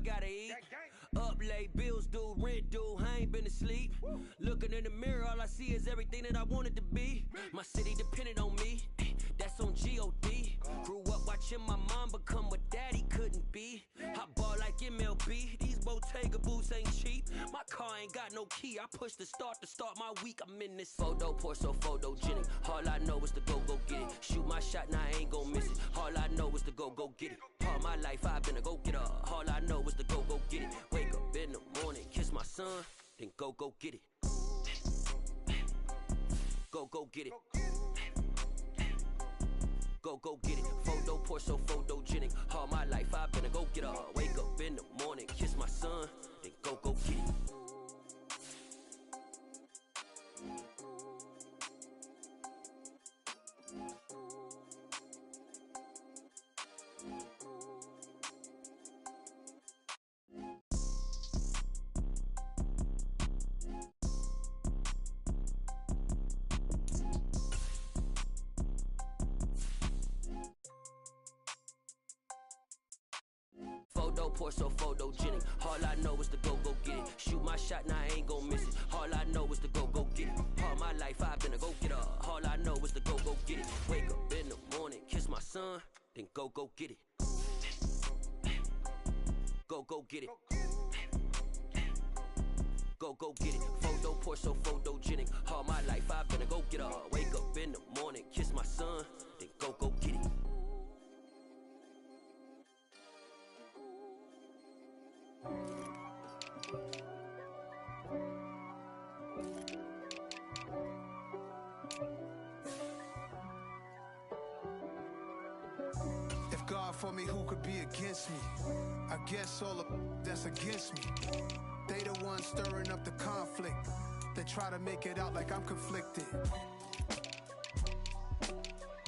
gotta eat. Up late, bills due, rent due, I ain't been asleep. Looking in the mirror, all I see is everything that I wanted to be. My city depended on me, that's on G.O.D. Grew up watching my mom become what daddy couldn't be. I ball like MLB, these Bottega boots ain't cheap. My car ain't got no key, I push the start to start my week. I'm in this photo, pour so photogenic. All I know is to go get it. Shoot my shot, now I ain't gon' miss it. All I know is to go get it. All my life I've been a go-getter. All I know is to go get it. Wake up in the morning, kiss my son, then go get it. Go get it. Go get it. Photo, pour so photogenic. All my life I've been a go-getter. Wake up in the morning, kiss my son, then go get it. Pour so photogenic. All I know is to go get it. Shoot my shot, now I ain't gon' miss it. All I know is to go get it. All my life I've been a go-getter. All I know is to go get it. Wake up in the morning, kiss my son, then go get it. Go get it. Go get it. Photo, pour so photogenic. All my life I've been a go-getter. Wake up in the morning, kiss my son, then go get it. If God for me, who could be against me? I guess all of that's against me. They the ones stirring up the conflict. They try to make it out like I'm conflicted.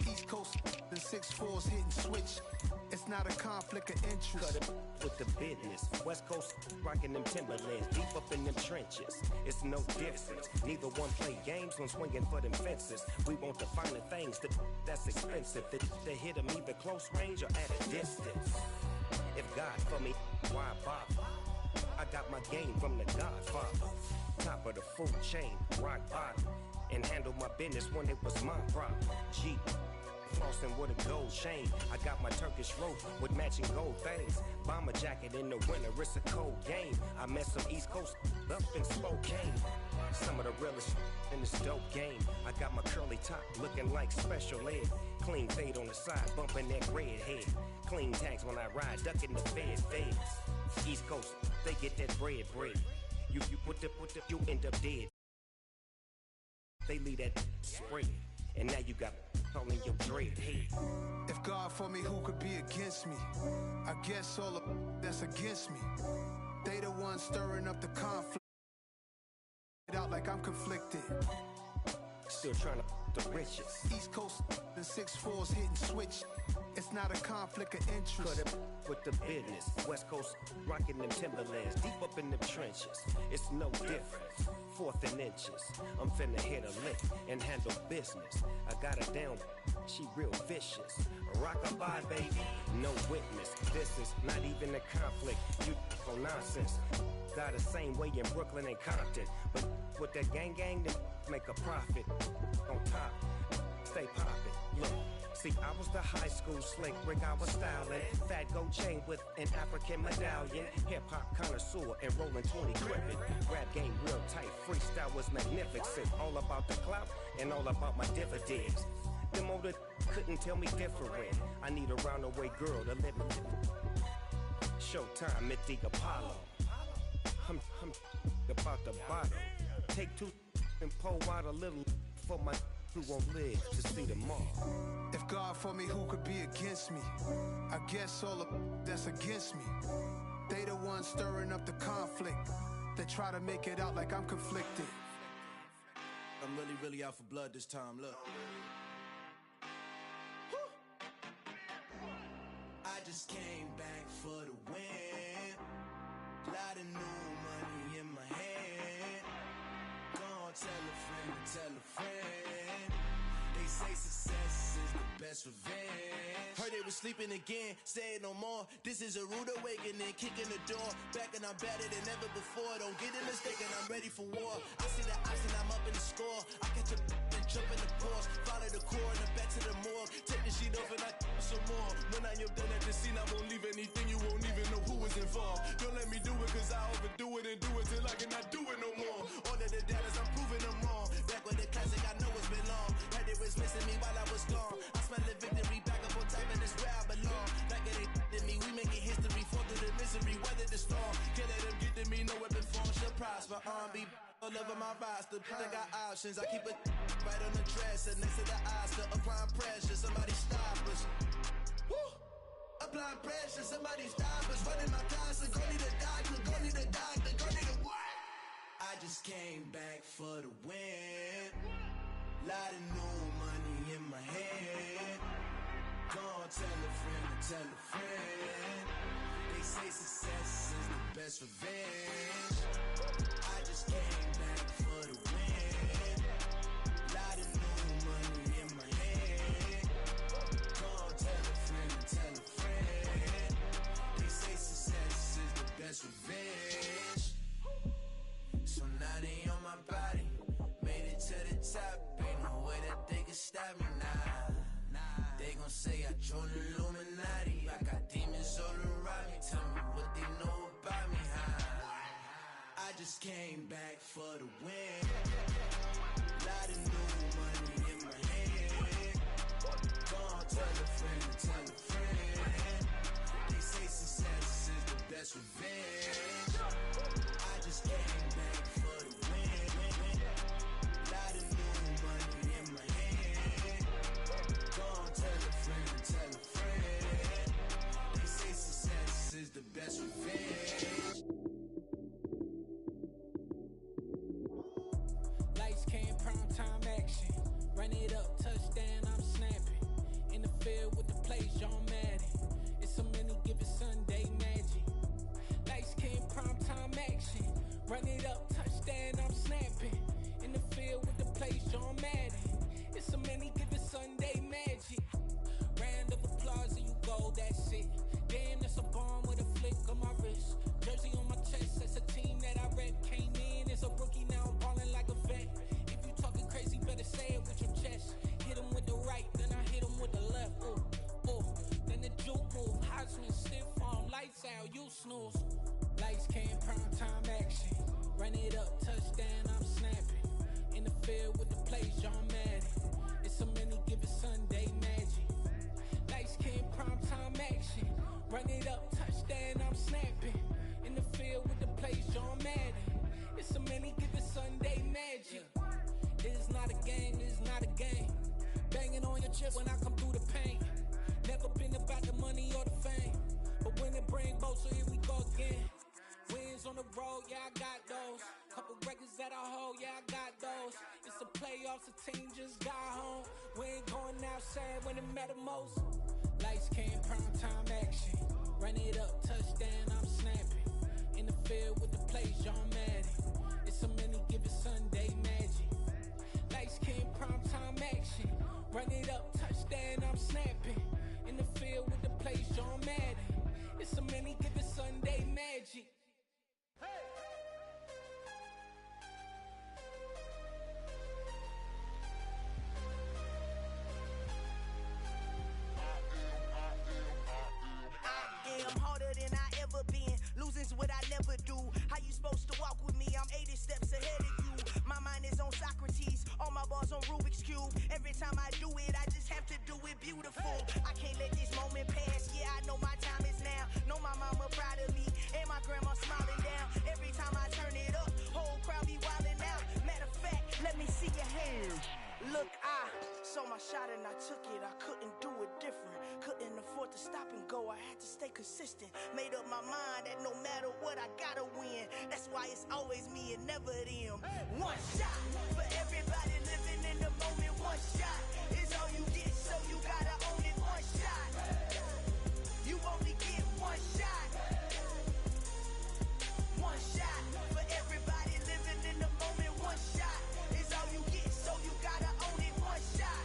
East Coast and 6'4's hitting switch. It's not a conflict of interest. Cut it with the business. West Coast rocking them Timberlands, deep up in them trenches. It's no difference. Neither one play games when swinging for them fences. We want the finer things that's expensive. They hit them either close range or at a distance. If God for me, why bother? I got my game from the Godfather. Top of the food chain, rock bottom, and handle my business when it was my problem. G. Flossing with a gold chain. I got my Turkish rope with matching gold things. Bomber jacket in the winter, it's a cold game. I met some East Coast up in Spokane. Some of the realest in this dope game. I got my curly top looking like special ed. Clean fade on the side, bumping that red head. Clean tags when I ride, ducking the feds. East Coast, they get that bread. You put the, you end up dead. They leave that spread, and now you got all in your dread head. If God for me, who could be against me? I guess all of that's against me. They the ones stirring up the conflict. Out like I'm conflicted. Still trying to the riches. East Coast and 6'4's hitting switch. It's not a conflict of interest. Cut it with the business. West Coast rocking them Timberlands, deep up in them trenches. It's no difference. 4th and inches. I'm finna hit a lick and handle business. I got her down, she real vicious. Rock-a-bye, baby, no witness. This is not even a conflict. You on nonsense. Got the same way in Brooklyn and Compton, but with that gang, then make a profit. On top, stay poppin'. Look. See, I was the high school slick Rick, I was styling. Fat gold chain with an African medallion. Hip-hop connoisseur and rolling 20 gripping. Rap game real tight, freestyle was magnificent. All about the clout and all about my dividends. Them older couldn't tell me different. I need a round-away girl to let me. Showtime at the Apollo. I'm about the bottle. Take 2 and pour out a little for my who won't live to see tomorrow. If God for me, who could be against me? I guess all of that's against me. They the ones stirring up the conflict. They try to make it out like I'm conflicted. I'm really out for blood this time, look. I just came back for the win. Lot of new money in my hand. Gonna tell a friend to tell a friend. They say success success is the best revenge. Heard they was sleeping again, say it no more. This is a rude awakening, kicking the door. Back and I'm better than ever before. Don't get it mistaken, I'm ready for war. I see the option, I'm up in the score. I catch a and jump in the course. Follow the core and the back to the morgue. Take the sheet off and I some more. When I am done at the scene, I won't leave anything. You won't even know who was involved. Don't let me do it, cause I overdo it and do it till I cannot do it no more. All of the doubters, I'm proving them wrong. Back with the classic, I know it's been long. Heard they was missing me while I was gone. I smell the victory back up on top, and it's where I belong. Like it ain't to me, we making history. Fall through the misery, weather the storm. Can't let them get to me, no weapon form shall prosper. Be all over my roster, I got options. I keep it right on the dresser, next to the Oscar. Applying pressure, somebody stop us. Woo! Applying pressure, somebody stop us. Running my closet, go need a doctor, go need a doctor, go need a what? I just came back for the win. Lot of new money in my hand. Go on, tell a friend and tell a friend. They say success is the best revenge. I just came back for the win. Lot of new money in my hand. Go on, tell a friend and tell a friend. They say success is the best revenge. So now they on my body. Made it to the top. Ain't no way that they can stop me now. They gon' say I joined the Illuminati. I got demons all around me. Tell me what they know about me, huh? I just came back for the win. Lot of new money in my hand. Go on, tell a friend and tell a friend. They say success is the best revenge. I just came back for the win. Lot of new money in my hand. Go on, tell a friend and tell a friend. They say success is the best revenge. Lights came, prime time action. Run it up, touchdown, I'm snapping. In the field with the plays, John Madden. It's so many, give it Sunday magic. Lights came, prime time action. Run it up, touchdown, I'm snapping. In the field with the plays, John Madden. It's so many, give it Sunday magic. Round of applause and you go, that's it. Damn, that's a bomb with a flick on my wrist. Jersey on my chest, that's a team that I rep. Came in as a rookie, now I'm ballin' like a vet. If you talking crazy, better say it with your chest. Hit him with the right, then I hit him with the left. Ooh, ooh, then the juke move. Heisman, stiff arm, lights out, you snooze. Lights came, prime time action. Run it up, touchdown, I'm snapping. In the field with the plays, John Madden. It's so many, give it Sunday magic. Lights came, prime time action. Run it up, touchdown, I'm snapping. In the field with the plays, John Madden. It's so many, give it Sunday magic. It is not a game, it is not a game. Banging on your chest when I come through the pain. Never been about the money or the fame. But when it bring both, so here we go again. Wins on the road, yeah, I got those. Couple records that I hold, yeah, I got those. It's the playoffs, the team just got home. We ain't going outside when it matter most. Lights came, prime time action. Run it up, touchdown, I'm snapping. In the field with the plays, John Madden. It's so many, give it Sunday magic. Lights came, prime time action. Run it up, touchdown, I'm snapping. In the field with the plays, John Madden. It's so many, give it Sunday magic. I'm harder than I ever been. Losing's what I never do. How you supposed to walk with me? I'm 80 steps ahead of you. My mind is on Socrates. All my bars on Rubik's Cube. Every time I do it, I just have to do it beautiful. I can't let this moment pass. Yeah, I know my time is now. Know my mama proud of me. And my grandma smiling down. Every time I turn it up, whole crowd be wildin' out. Matter of fact, let me see your hands. Look, I saw my shot and I took it. I couldn't do it different. Couldn't afford to stop and go. I had to stay consistent. Made up my mind that no matter what, I gotta win. That's why it's always me and never them. One shot for everybody living in the moment. One shot is all you get, so you gotta own it. One shot. You only get one shot. One shot for everybody living in the moment. One shot is all you get, so you gotta own it. One shot.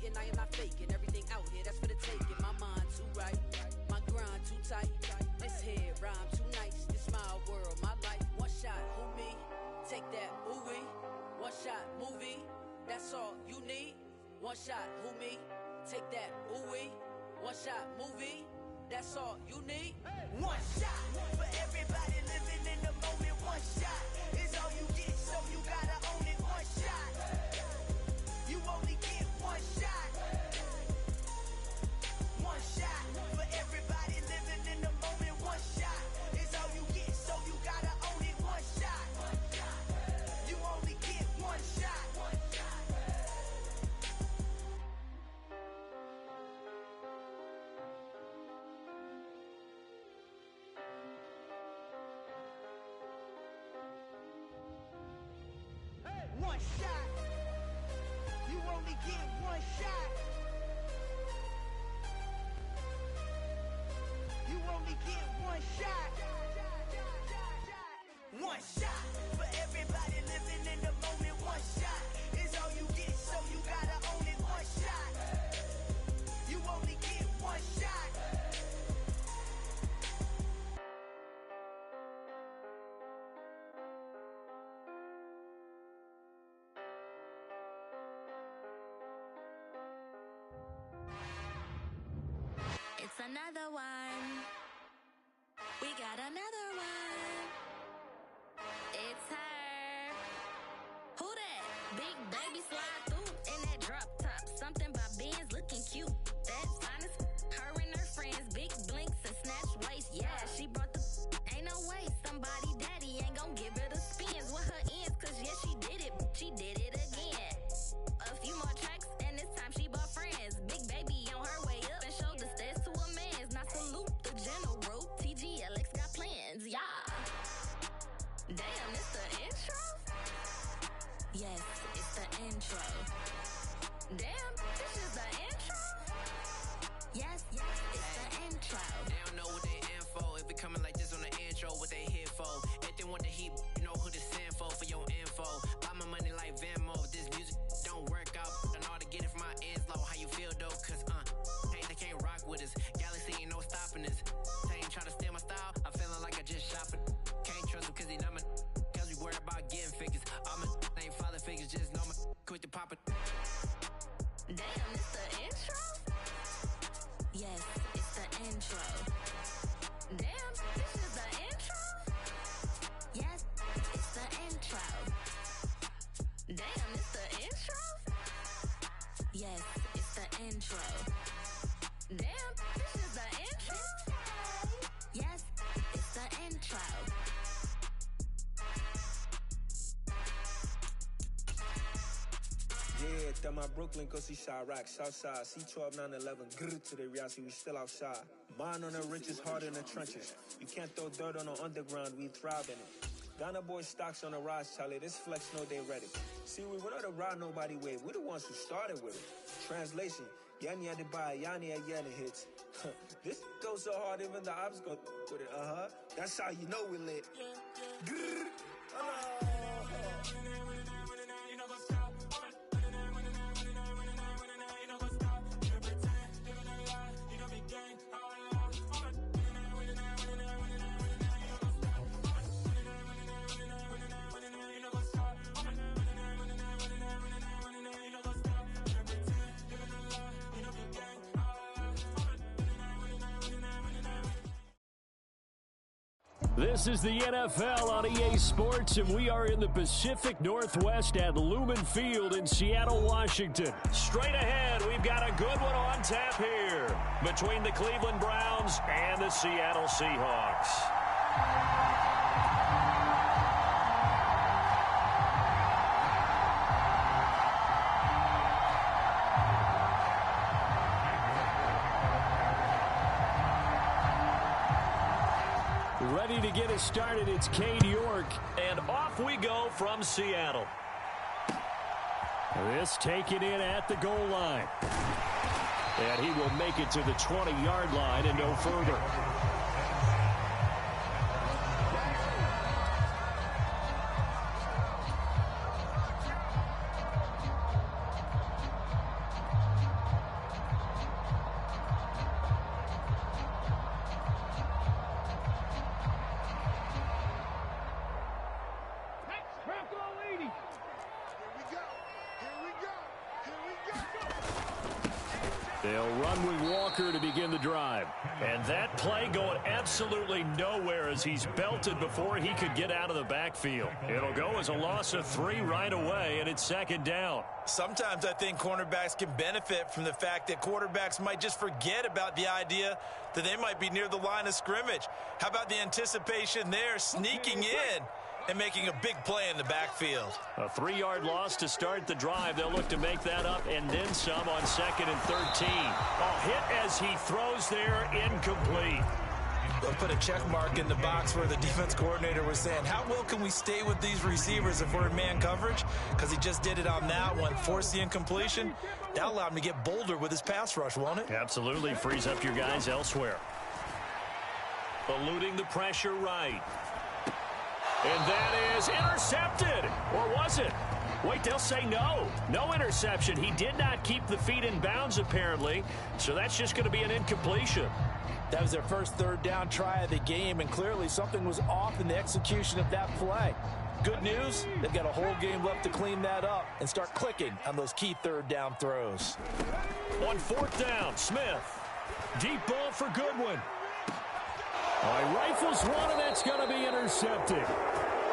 mistaken, I am not faking. Everything out here, that's for the taking. My mind too right, my grind too tight. This here rhyme too nice. This my world, my life. One shot, who me? Take that, ooh-wee. One shot, movie. That's all you need. One shot, who me? Take that, ooh-wee. One shot, movie. That's all you need. One shot for everybody living in the moment. One shot is all you get, so you gotta own it. One shot. You only get one shot. One shot for everybody living in the moment. One shot is all you get, so you gotta own it. One shot. You only get one shot. One shot. You only get one shot. You only get one shot. One shot for everybody living in the moment. One shot is all you get, so you gotta own it. One shot. You only get one shot. It's another one. We got another one. It's her. Who that? Big baby slide through in that drop top. Something by Benz looking cute. That's honest. Her and her friends, big blinks and snatch waist. Yeah, she brought the. Ain't no way somebody daddy ain't gon' give her the spins with her ends. Cause yeah, she did it. She did it again. A few more tracks and this time she bought friends. Big baby on her way up and showed the stairs to a man's. Now salute the general. TGLX got plans, yeah. Damn, it's the intro? Yes, it's the intro. Damn, this is the intro? Yes, it's the intro. They don't know what they info. If it coming like this on the intro, what they here for? If they want the heat, you know who to send for your info. Buy my money like Venmo. If this music don't work out, and all to get it from my ends low. How you feel though? Cause hey, they can't rock with us. Galaxy ain't no stopping this. They ain't try to steal my style. I'm feeling like I just shot it. Can't trust him cause he not my. Cause we worried about getting figures. All my ain't father figures, just know my quick to pop it. Damn, it's the intro? Yes, it's the intro. Damn, this is the intro? Yes, it's the intro. Damn, it's the intro? Yes, it's the intro. Damn, this is the intro? Yes, it's the intro. Yeah, tell my Brooklyn, cause he shot rock, Southside, C12, 911, grrr to the reality, we still outside. Mine on the riches, hard in the trenches. You can't throw dirt on the underground, we thrive in it. Ghana boy stocks on the rise, Charlie, this flex know they ready. See, we were not the ride nobody with, we the ones who started with it. Translation, Yani had to buy, Yani had yet hits. This goes so hard, even the ops go with it, That's how you know we lit. Grrr, This is the NFL on EA Sports, and we are in the Pacific Northwest at Lumen Field in Seattle, Washington. Straight ahead, we've got a good one on tap here between the Cleveland Browns and the Seattle Seahawks. Ready to get us started, it's Cade York, and off we go from Seattle. This taken in at the goal line. And he will make it to the 20-yard line and no further. They'll run with Walker to begin the drive. And that play going absolutely nowhere as he's belted before he could get out of the backfield. It'll go as a loss of 3 right away, and it's second down. Sometimes I think cornerbacks can benefit from the fact that quarterbacks might just forget about the idea that they might be near the line of scrimmage. How about the anticipation there, sneaking in and making a big play in the backfield? A 3-yard loss to start the drive. They'll look to make that up and then some on 2nd and 13. A hit as he throws there, incomplete. They'll put a check mark in the box where the defense coordinator was saying, how well can we stay with these receivers if we're in man coverage? Because he just did it on that one, forced the incompletion. That'll allow him to get bolder with his pass rush, won't it? Absolutely. Frees up your guys elsewhere. Eluding the pressure right. And that is intercepted. Or was it? Wait, they'll say no. No interception. He did not keep the feet in bounds, apparently. So that's just going to be an incompletion. That was their first 3rd down try of the game, and clearly something was off in the execution of that play. Good news, they've got a whole game left to clean that up and start clicking on those key 3rd down throws. On 4th down, Smith. Deep ball for Goodwin. Rifles one, and that's going to be intercepted.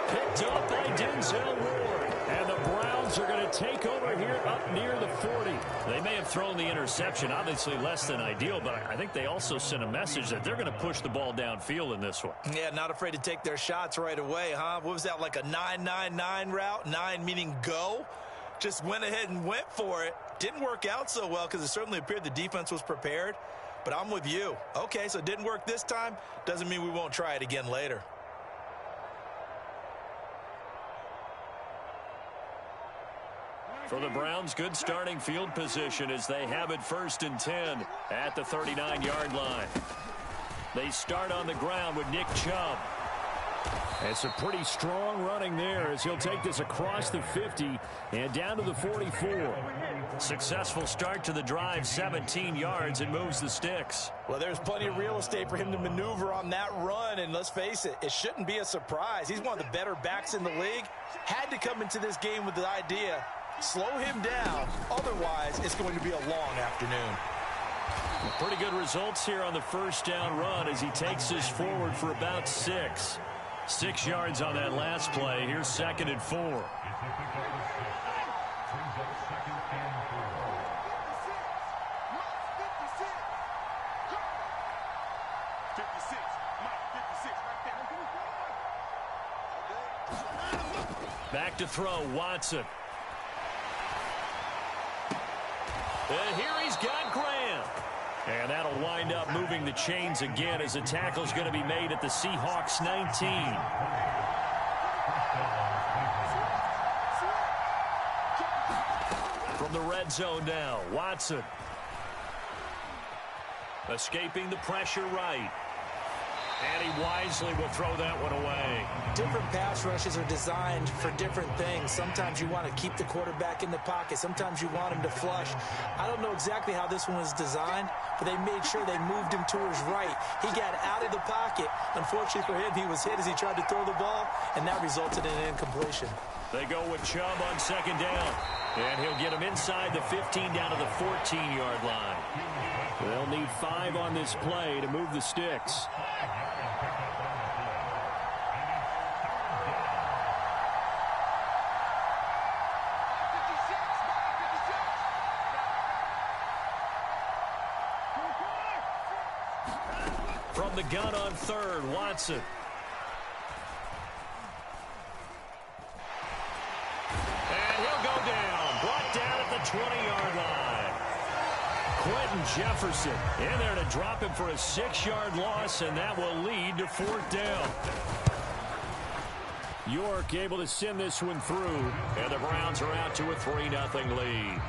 Picked up by Denzel Ward. And the Browns are going to take over here up near the 40. They may have thrown the interception, obviously less than ideal, but I think they also sent a message that they're going to push the ball downfield in this one. Yeah, not afraid to take their shots right away, huh? What was that, like a 9-9-9 route? 9 meaning go? Just went ahead and went for it. Didn't work out so well because it certainly appeared the defense was prepared. But I'm with you. Okay, so it didn't work this time. Doesn't mean we won't try it again later. For the Browns, good starting field position as they have it 1st and 10 at the 39-yard line. They start on the ground with Nick Chubb. It's a pretty strong running there as he'll take this across the 50 and down to the 44. Successful start to the drive, 17 yards, and moves the sticks. Well, there's plenty of real estate for him to maneuver on that run, and let's face it, it shouldn't be a surprise. He's one of the better backs in the league. Had to come into this game with the idea, slow him down, otherwise it's going to be a long afternoon. Pretty good results here on the 1st down run as he takes this forward for about 6. 6 yards on that last play. Here's 2nd and 4. Back to throw, Watson. And here he's got Graham. And that'll wind up moving the chains again as the tackle's going to be made at the Seahawks 19. From the red zone now, Watson. Escaping the pressure right. And he wisely will throw that one away. Different pass rushes are designed for different things. Sometimes you want to keep the quarterback in the pocket. Sometimes you want him to flush. I don't know exactly how this one was designed, but they made sure they moved him to his right. He got out of the pocket. Unfortunately for him, he was hit as he tried to throw the ball, and that resulted in an incompletion. They go with Chubb on 2nd down. And he'll get him inside the 15 down to the 14-yard line. They'll need 5 on this play to move the sticks. From the gun on 3rd, Watson. And he'll go down. Brought down at the 20-yard line. Quentin Jefferson in there to drop him for a 6-yard loss, and that will lead to 4th down. York able to send this one through, and the Browns are out to a 3-0 lead.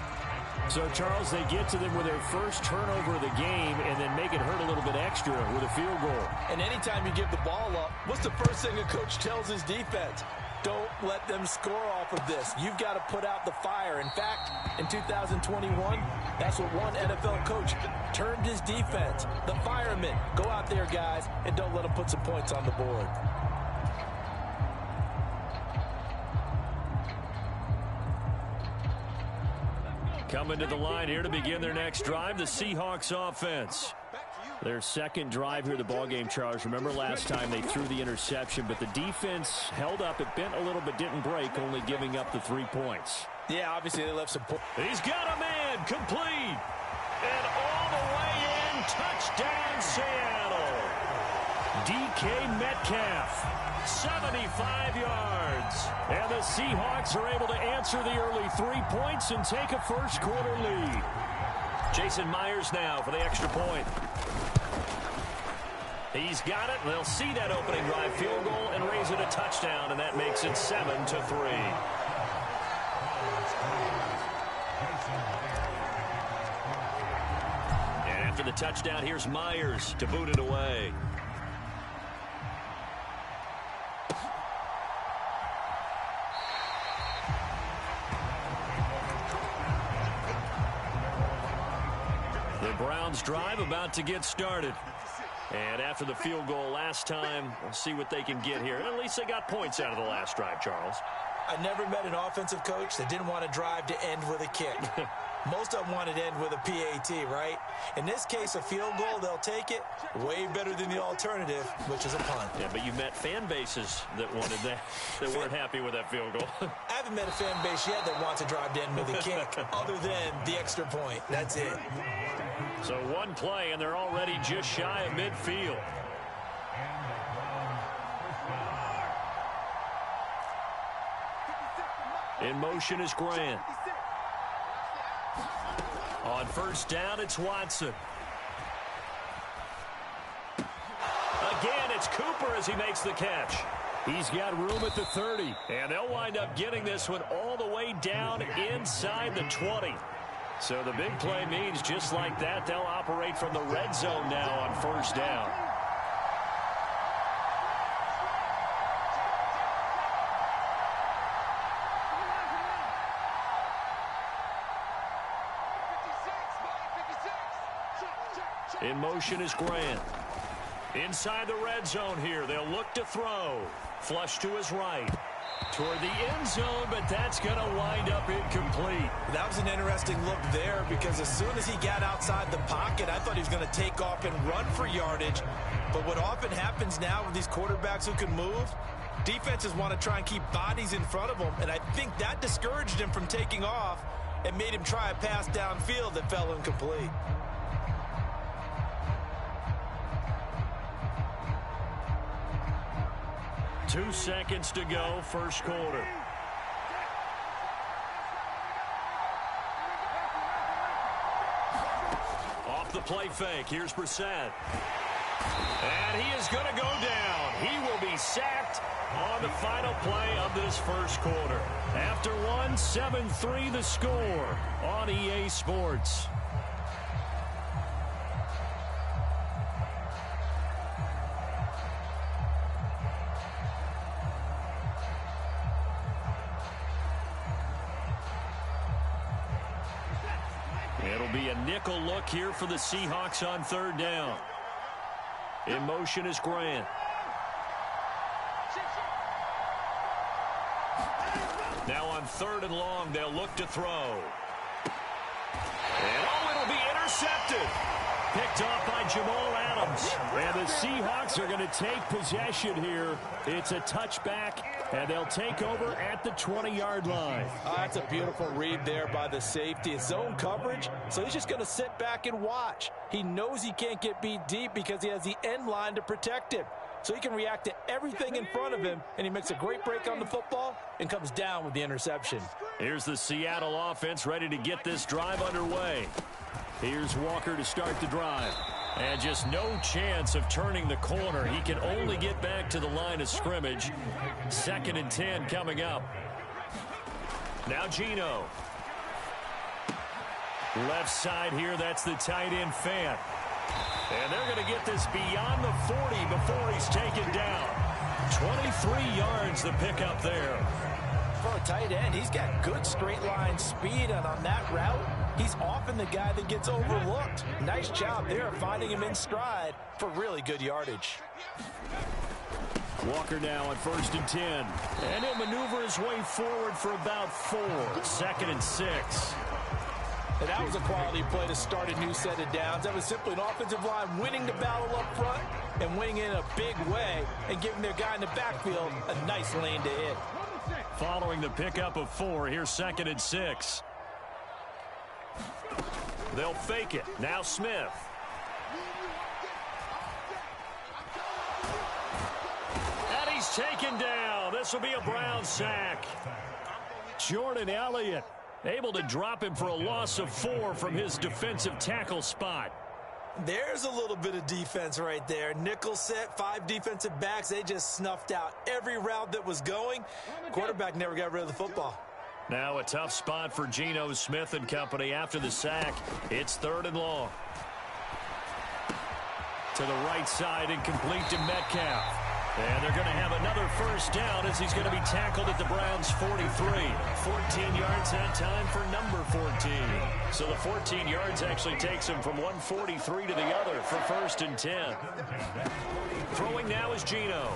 So, Charles, they get to them with their first turnover of the game and then make it hurt a little bit extra with a field goal. And anytime you give the ball up, what's the first thing a coach tells his defense? Don't let them score off of this. You've got to put out the fire. In fact, in 2021, that's what one NFL coach termed his defense. The firemen. Go out there, guys, and don't let them put some points on the board. Coming to the line here to begin their next drive, the Seahawks offense. Their second drive here, the ballgame, Charles. Remember last time they threw the interception, but the defense held up. It bent a little but didn't break, only giving up the 3 points. Yeah, obviously they left some points. He's got a man, complete. And all the way in, touchdown Seattle. DK Metcalf, 75 yards. And the Seahawks are able to answer the early 3 points and take a first quarter lead. Jason Myers now for the extra point. He's got it. They'll see that opening drive field goal and raise it a touchdown, and that makes it 7-3. And after the touchdown, here's Myers to boot it away. The Browns drive about to get started. And after the field goal last time, we'll see what they can get here. And at least they got points out of the last drive, Charles. I never met an offensive coach that didn't want to drive to end with a kick. Most of them wanted to end with a PAT, right? In this case, a field goal, they'll take it. Way better than the alternative, which is a punt. Yeah, but you met fan bases that wanted that, that weren't happy with that field goal. I haven't met a fan base yet that wants to drive to end with a kick, other than the extra point. That's it. So one play, and they're already just shy of midfield. In motion is Grant. On first down, it's Watson. Again, it's Cooper as he makes the catch. He's got room at the 30, and they'll wind up getting this one all the way down inside the 20. So the big play means just like that, they'll operate from the red zone now on first down. In motion is Grant. Inside the red zone here, they'll look to throw. Flush to his right. Toward the end zone, but that's going to wind up incomplete. That was an interesting look there because as soon as he got outside the pocket, I thought he was going to take off and run for yardage. But what often happens now with these quarterbacks who can move, defenses want to try and keep bodies in front of them, and I think that discouraged him from taking off and made him try a pass downfield that fell incomplete. Two seconds to go, first quarter. Off the play fake, here's Brissett. And he is going to go down. He will be sacked on the final play of this first quarter. After one, 7-3 the score on EA Sports. It'll be a nickel look here for the Seahawks on third down. In motion is Grant. Now on third and long, they'll look to throw. And it'll be intercepted. Picked off by Jamal Adams. And the Seahawks are going to take possession here. It's a touchback, and they'll take over at the 20-yard line. That's a beautiful read there by the safety. It's zone coverage, so he's just going to sit back and watch. He knows he can't get beat deep because he has the end line to protect him. So he can react to everything in front of him, and he makes a great break on the football and comes down with the interception. Here's the Seattle offense ready to get this drive underway. Here's Walker to start the drive. And just no chance of turning the corner. He can only get back to the line of scrimmage. 2nd and 10 coming up. Now Geno. Left side here, that's the tight end Fant. And they're going to get this beyond the 40 before he's taken down. 23 yards the pickup there. For a tight end, he's got good straight line speed, and on that route, he's often the guy that gets overlooked. Nice job there finding him in stride for really good yardage. Walker now on 1st and 10. And he'll maneuver his way forward for about 4. 2nd and 6. And that was a quality play to start a new set of downs. That was simply an offensive line winning the battle up front and winning in a big way and giving their guy in the backfield a nice lane to hit. Following the pickup of 4, here's 2nd and 6. They'll fake it. Now Smith. And he's taken down. This will be a Brown sack. Jordan Elliott able to drop him for a loss of 4 from his defensive tackle spot. There's a little bit of defense right there. Nickel set, 5 defensive backs. They just snuffed out every route that was going. Quarterback never got rid of the football. Now a tough spot for Geno Smith and company after the sack. It's 3rd and long. To the right side, incomplete to Metcalf. And they're going to have another first down as he's going to be tackled at the Browns' 43. 14 yards that time for number 14. So the 14 yards actually takes him from 143 to the other for 1st and 10. Throwing now is Geno.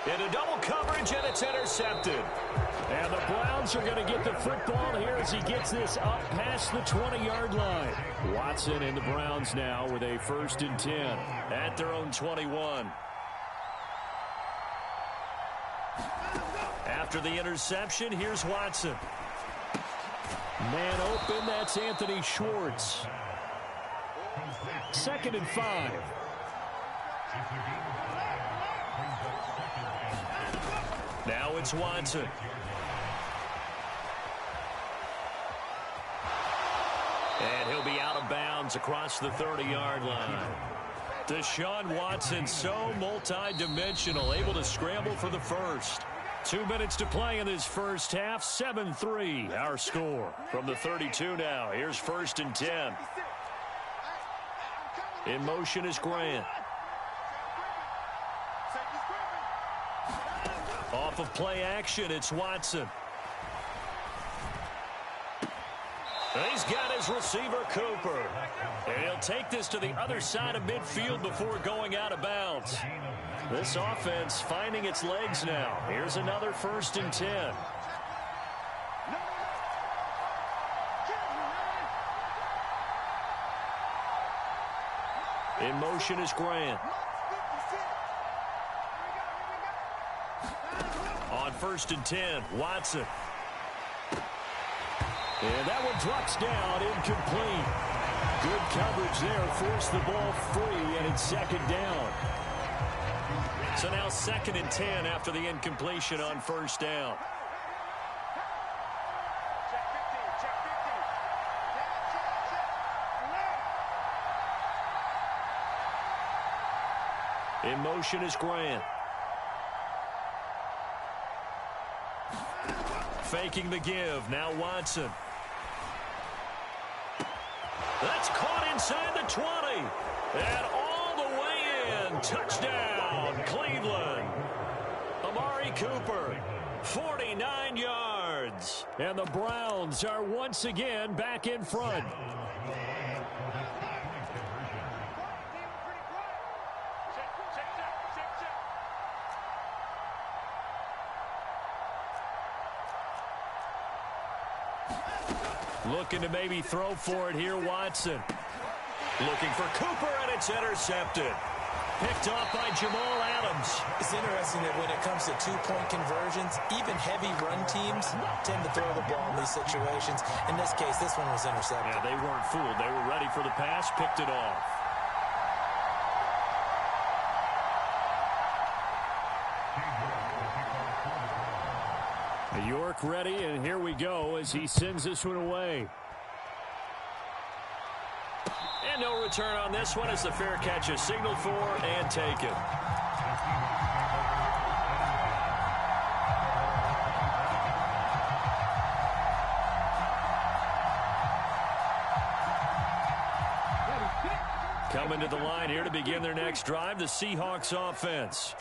Into double coverage, and it's intercepted. And the Browns are going to get the football here as he gets this up past the 20-yard line. Watson and the Browns now with a 1st and 10 at their own 21. After the interception, here's Watson. Man open, that's Anthony Schwartz. 2nd and 5. Now it's Watson. And he'll be out of bounds across the 30-yard line. Deshaun Watson, so multi-dimensional, able to scramble for the first. 2 minutes to play in this first half. 7-3, our score. From the 32 now, here's 1st and 10. In motion is Grant. Off of play action, it's Watson. He's got his receiver, Cooper. And he'll take this to the other side of midfield before going out of bounds. This offense finding its legs now. Here's another 1st and 10. In motion is Grant. On 1st and 10, Watson. And that one drops down, incomplete. Good coverage there, forced the ball free, and it's 2nd down. So now 2nd and 10 after the incompletion on 1st down. In motion is Grant. Faking the give, now Watson. That's caught inside the 20. And all the way in. Touchdown, Cleveland. Amari Cooper, 49 yards. And the Browns are once again back in front. Looking to maybe throw for it here, Watson. Looking for Cooper, and it's intercepted. Picked off by Jamal Adams. It's interesting that when it comes to two-point conversions, even heavy run teams tend to throw the ball in these situations. In this case, this one was intercepted. Yeah, they weren't fooled. They were ready for the pass, picked it off. York ready, and here we go as he sends this one away. And no return on this one as the fair catch is signaled for and taken. Coming to the line here to begin their next drive, the Seahawks offense.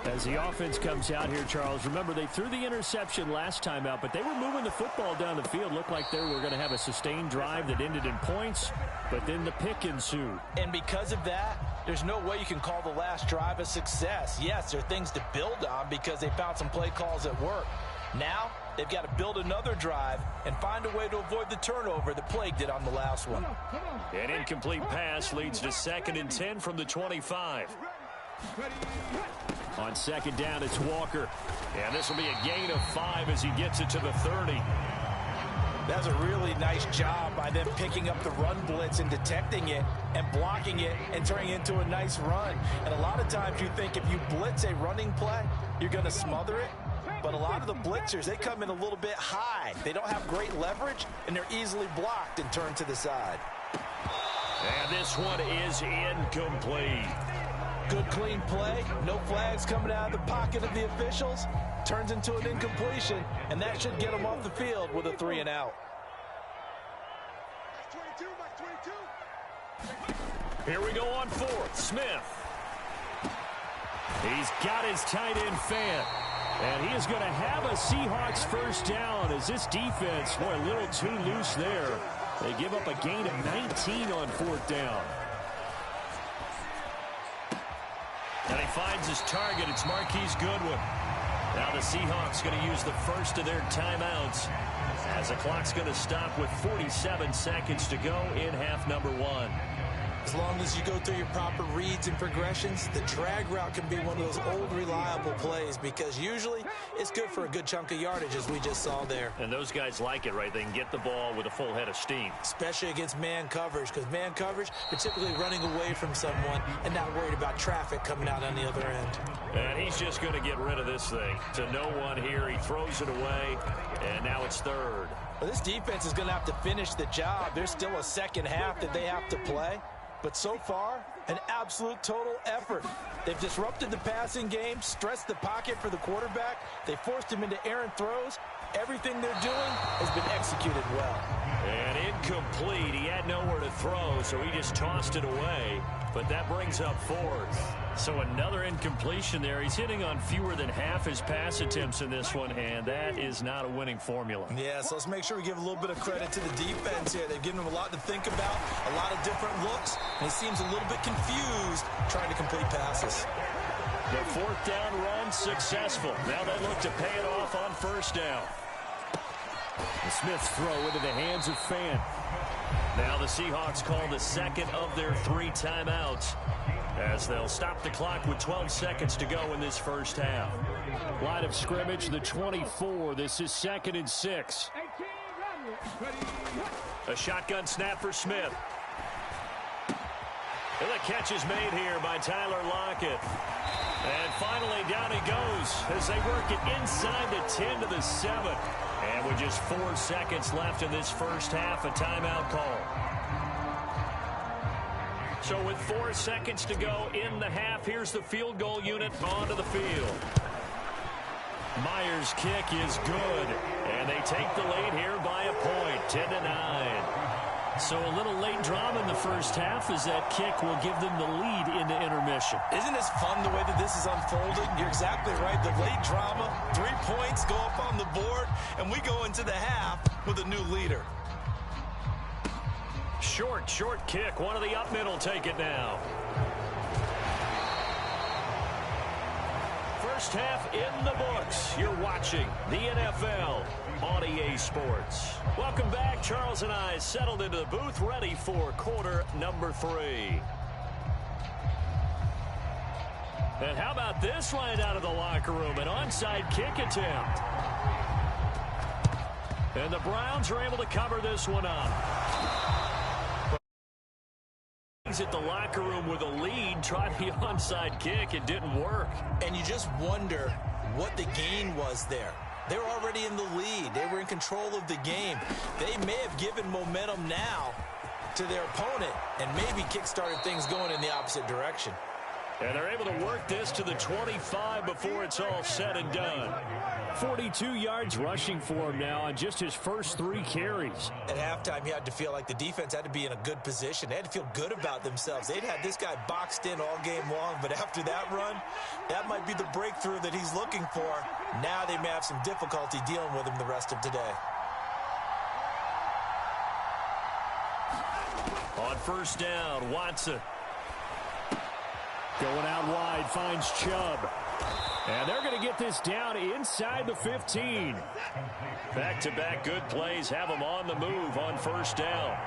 As the offense comes out here, Charles, remember they threw the interception last time out, but they were moving the football down the field. Looked like they were going to have a sustained drive that ended in points, but then the pick ensued. And because of that, there's no way you can call the last drive a success. Yes, there are things to build on because they found some play calls that work. Now, they've got to build another drive and find a way to avoid the turnover that plagued it on the last one. An incomplete pass leads to 2nd and 10 from the 25. On 2nd down, it's Walker. And this will be a gain of 5 as he gets it to the 30. That's a really nice job by them picking up the run blitz and detecting it and blocking it and turning it into a nice run. And a lot of times you think if you blitz a running play, you're going to smother it. But a lot of the blitzers, they come in a little bit high. They don't have great leverage, and they're easily blocked and turned to the side. And this one is incomplete. Good clean play, no flags coming out of the pocket of the officials. Turns into an incompletion, and that should get them off the field with a 3 and out. Here we go on 4th. Smith. He's got his tight end fan. And he is going to have a Seahawks first down as this defense, boy, a little too loose there. They give up a gain of 19 on 4th down. And he finds his target. It's Marquise Goodwin. Now the Seahawks going to use the first of their timeouts as the clock's going to stop with 47 seconds to go in half number 1. As long as you go through your proper reads and progressions, the drag route can be one of those old reliable plays because usually it's good for a good chunk of yardage as we just saw there. And those guys like it, right? They can get the ball with a full head of steam. Especially against man coverage because man coverage, they're typically running away from someone and not worried about traffic coming out on the other end. And he's just going to get rid of this thing. To no one here. He throws it away, and now it's 3rd. Well, this defense is going to have to finish the job. There's still a second half that they have to play. But so far, an absolute total effort. They've disrupted the passing game, stressed the pocket for the quarterback. They forced him into errant throws. Everything they're doing has been executed well. And incomplete. He had nowhere to throw, so he just tossed it away. But that brings up 4th. So another incompletion there. He's hitting on fewer than half his pass attempts in this one, and that is not a winning formula. Yeah, so let's make sure we give a little bit of credit to the defense here. They've given him a lot to think about, a lot of different looks, and he seems a little bit confused trying to complete passes. The 4th down run successful. Now they look to pay it off on 1st down. The Smith's throw into the hands of Fan. Now the Seahawks call the 2nd of their 3 timeouts as they'll stop the clock with 12 seconds to go in this first half. Line of scrimmage, the 24. This is 2nd and 6. A shotgun snap for Smith. And the catch is made here by Tyler Lockett. And finally down he goes as they work it inside the 10 to the 7. And with just 4 seconds left in this first half, a timeout call. So with 4 seconds to go in the half, here's the field goal unit onto the field. Myers' kick is good, and they take the lead here by a point, 10-9. So a little late drama in the first half as that kick will give them the lead into intermission. Isn't this fun the way that this is unfolding? You're exactly right. The late drama, 3 points go up on the board, and we go into the half with a new leader. Short kick. One of the up middle take it now. First half in the books. You're watching the NFL on EA Sports. Welcome back. Charles and I settled into the booth, ready for quarter number 3. And how about this right out of the locker room? An onside kick attempt. And the Browns are able to cover this one up. At the locker room with a lead, tried the onside kick. It didn't work. And you just wonder what the gain was there. They were already in the lead. They were in control of the game. They may have given momentum now to their opponent and maybe kick-started things going in the opposite direction. And they're able to work this to the 25 before it's all said and done. 42 yards rushing for him now on just his first 3 carries. At halftime, you had to feel like the defense had to be in a good position. They had to feel good about themselves. They'd had this guy boxed in all game long, but after that run, that might be the breakthrough that he's looking for. Now they may have some difficulty dealing with him the rest of today. On first down, Watson. Going out wide, finds Chubb. And they're going to get this down inside the 15. Back-to-back good plays have them on the move on first down.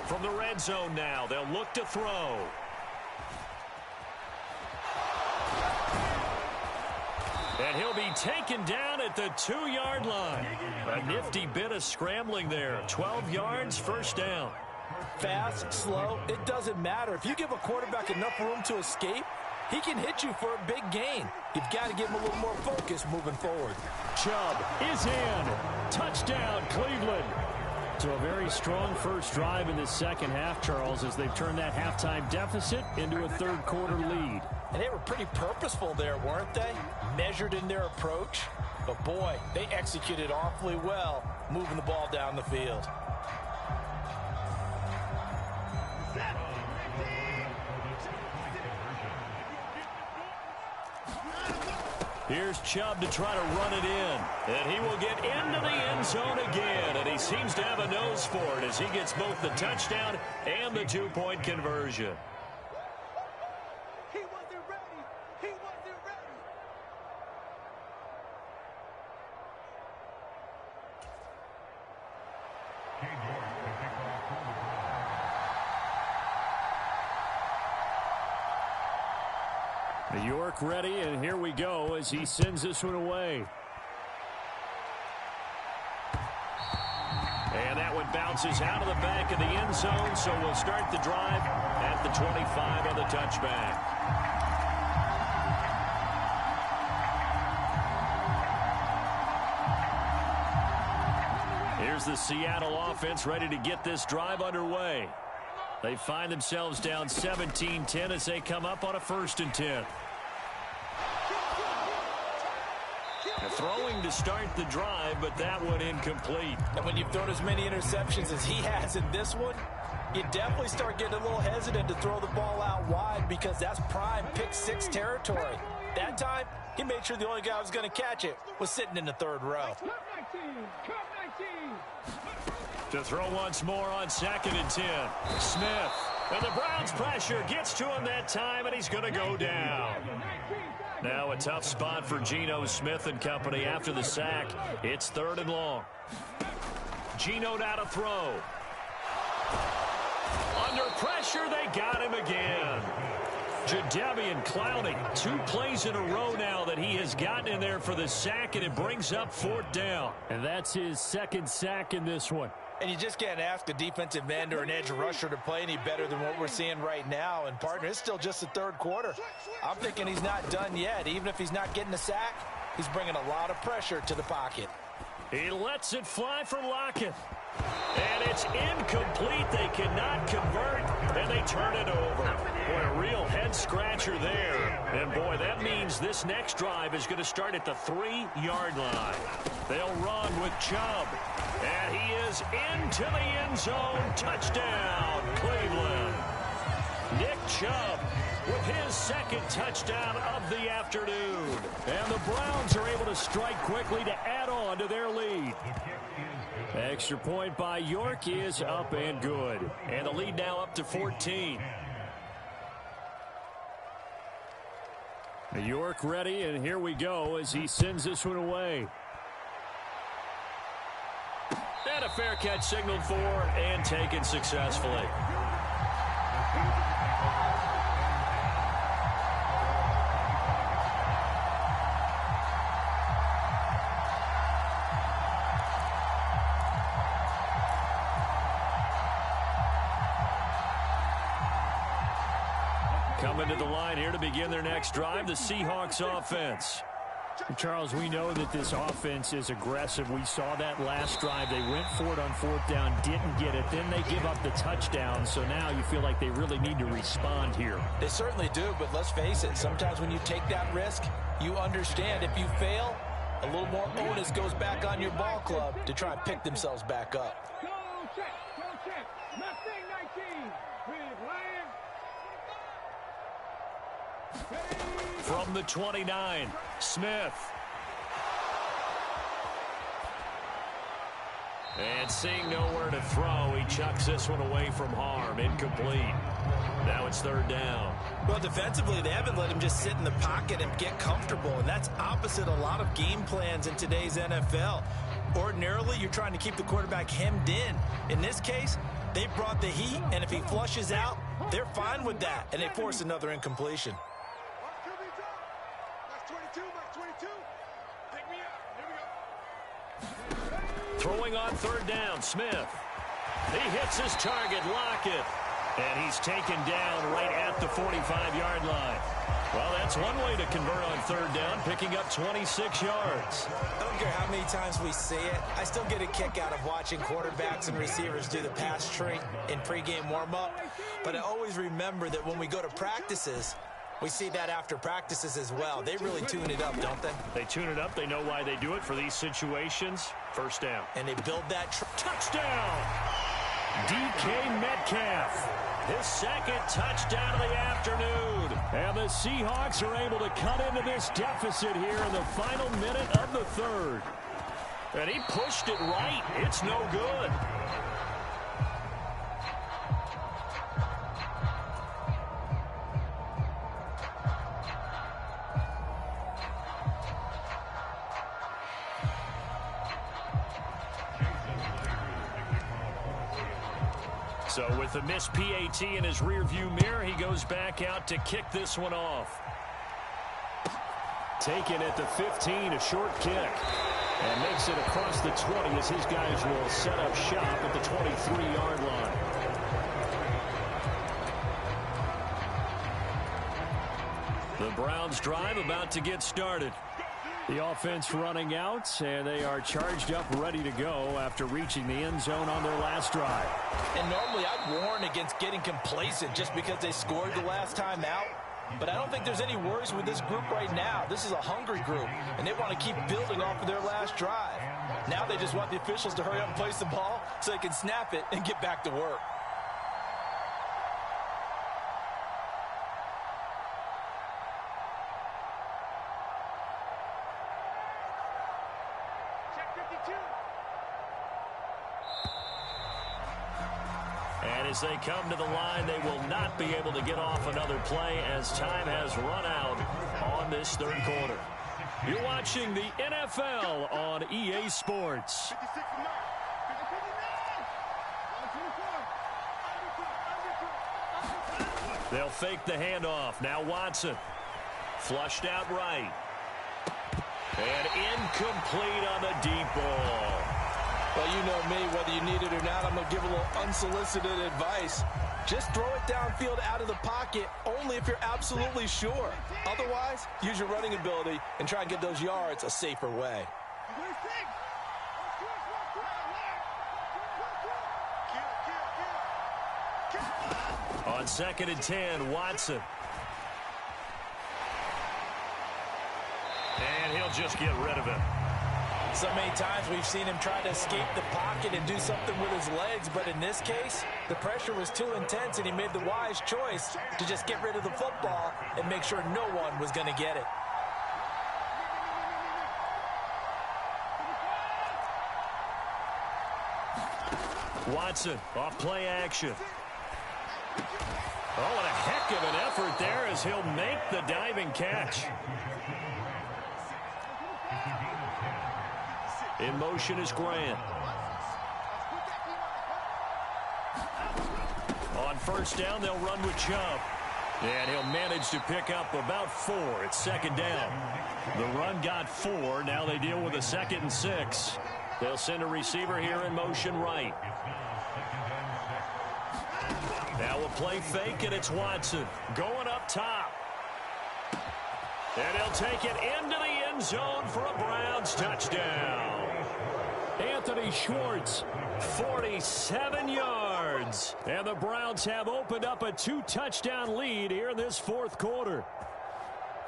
From the red zone now, they'll look to throw. And he'll be taken down at the 2-yard line. A nifty bit of scrambling there. 12 yards, first down. Fast, slow, it doesn't matter. If you give a quarterback enough room to escape, he can hit you for a big gain. You've got to give him a little more focus moving forward. Chubb is in. Touchdown, Cleveland. So a very strong first drive in the second half, Charles, as they've turned that halftime deficit into a third-quarter lead. And they were pretty purposeful there, weren't they? Measured in their approach. But, boy, they executed awfully well moving the ball down the field. Here's Chubb to try to run it in. And he will get into the end zone again. And he seems to have a nose for it as he gets both the touchdown and the 2-point conversion. He wasn't ready. He wasn't ready. York ready, and here we go as he sends this one away. And that one bounces out of the back of the end zone, so we'll start the drive at the 25 on the touchback. Here's the Seattle offense ready to get this drive underway. They find themselves down 17-10 as they come up on a 1st and 10. Throwing to start the drive, but that one incomplete. And when you've thrown as many interceptions as he has in this one, you definitely start getting a little hesitant to throw the ball out wide because that's prime pick 6 territory. That time, he made sure the only guy who was going to catch it was sitting in the 3rd row. To throw once more on 2nd and 10. Smith. And the Browns pressure gets to him that time, and he's going to go down. Now a tough spot for Geno Smith and company after the sack. It's 3rd and long. Geno now to throw. Under pressure, they got him again. Jadeveon Clowney, 2 plays in a row now that he has gotten in there for the sack, and it brings up 4th down. And that's his 2nd sack in this one. And you just can't ask a defensive end or an edge rusher to play any better than what we're seeing right now. And, partner, it's still just the 3rd quarter. I'm thinking he's not done yet. Even if he's not getting a sack, he's bringing a lot of pressure to the pocket. He lets it fly for Lockett. And it's incomplete. They cannot convert, and they turn it over. Boy, a real head-scratcher there. And, boy, that means this next drive is going to start at the 3-yard line. They'll run with Chubb. And he is into the end zone. Touchdown, Cleveland. Nick Chubb with his 2nd touchdown of the afternoon. And the Browns are able to strike quickly to add on to their lead. Extra point by York is up and good. And the lead now up to 14. York ready, and here we go as he sends this one away. And a fair catch signaled for and taken successfully. Coming to the line here to begin their next drive, the Seahawks offense. Charles, we know that this offense is aggressive. We saw that last drive. They went for it on 4th down, didn't get it. Then they give up the touchdown. So now you feel like they really need to respond here. They certainly do, but let's face it. Sometimes when you take that risk, you understand if you fail, a little more onus goes back on your ball club to try and pick themselves back up. From the 29, Smith. And seeing nowhere to throw, he chucks this one away from harm. Incomplete. Now it's third down. Well, defensively, they haven't let him just sit in the pocket and get comfortable, and that's opposite a lot of game plans in today's NFL. Ordinarily, you're trying to keep the quarterback hemmed in. In this case, they brought the heat, and if he flushes out, they're fine with that, and they force another incompletion. Throwing on third down, Smith. He hits his target, Lockett. And he's taken down right at the 45-yard line. Well, that's one way to convert on third down, picking up 26 yards. I don't care how many times we see it. I still get a kick out of watching quarterbacks and receivers do the pass tree in pregame warm-up. But I always remember that when we go to practices, we see that after practices as well. They really tune it up, don't they? They tune it up. They know why they do it for these situations. First down. And they build that touchdown. DK Metcalf. His second touchdown of the afternoon. And the Seahawks are able to cut into this deficit here in the final minute of the third. And he pushed it right. It's no good. So with the missed PAT in his rearview mirror, he goes back out to kick this one off. Taken at the 15, a short kick. And makes it across the 20 as his guys will set up shop at the 23-yard line. The Browns drive about to get started. The offense running out, and they are charged up, ready to go after reaching the end zone on their last drive. And normally I'd warn against getting complacent just because they scored the last time out. But I don't think there's any worries with this group right now. This is a hungry group, and they want to keep building off of their last drive. Now they just want the officials to hurry up and place the ball so they can snap it and get back to work. And as they come to the line, they will not be able to get off another play as time has run out on this third quarter. You're watching the NFL on EA Sports. They'll fake the handoff. Now Watson. Flushed out right. And incomplete on the deep ball. Well, you know me, whether you need it or not, I'm going to give a little unsolicited advice. Just throw it downfield out of the pocket only if you're absolutely sure. Otherwise, use your running ability and try and get those yards a safer way. On 2nd and 10, Watson. And he'll just get rid of it. So many times we've seen him try to escape the pocket and do something with his legs, but in this case, the pressure was too intense and he made the wise choice to just get rid of the football and make sure no one was going to get it. Watson off play action. Oh, what a heck of an effort there as he'll make the diving catch. In motion is Grant. On first down, they'll run with Chubb. And he'll manage to pick up about 4. It's second down. The run got 4. Now they deal with a 2nd and 6. They'll send a receiver here in motion right. Now a play fake, and it's Watson going up top. And he'll take it into the end zone for a Browns touchdown. Anthony Schwartz, 47 yards. And the Browns have opened up a 2-touchdown lead here in this fourth quarter.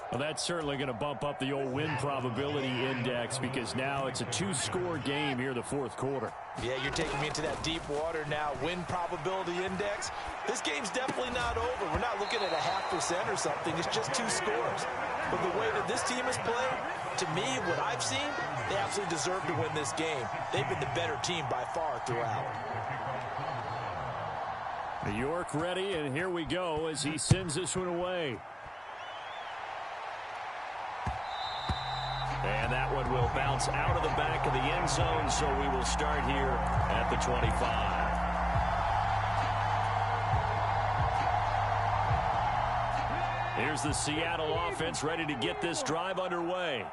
Well, that's certainly going to bump up the old win probability index because now it's a 2-score game here in the fourth quarter. Yeah, you're taking me into that deep water now. Win probability index. This game's definitely not over. We're not looking at a 0.5% or something. It's just 2 scores. But the way that this team has played, to me, what I've seen, they absolutely deserve to win this game. They've been the better team by far throughout. New York ready, and here we go as he sends this one away. And that one will bounce out of the back of the end zone, so we will start here at the 25. Here's the Seattle offense ready to get this drive underway.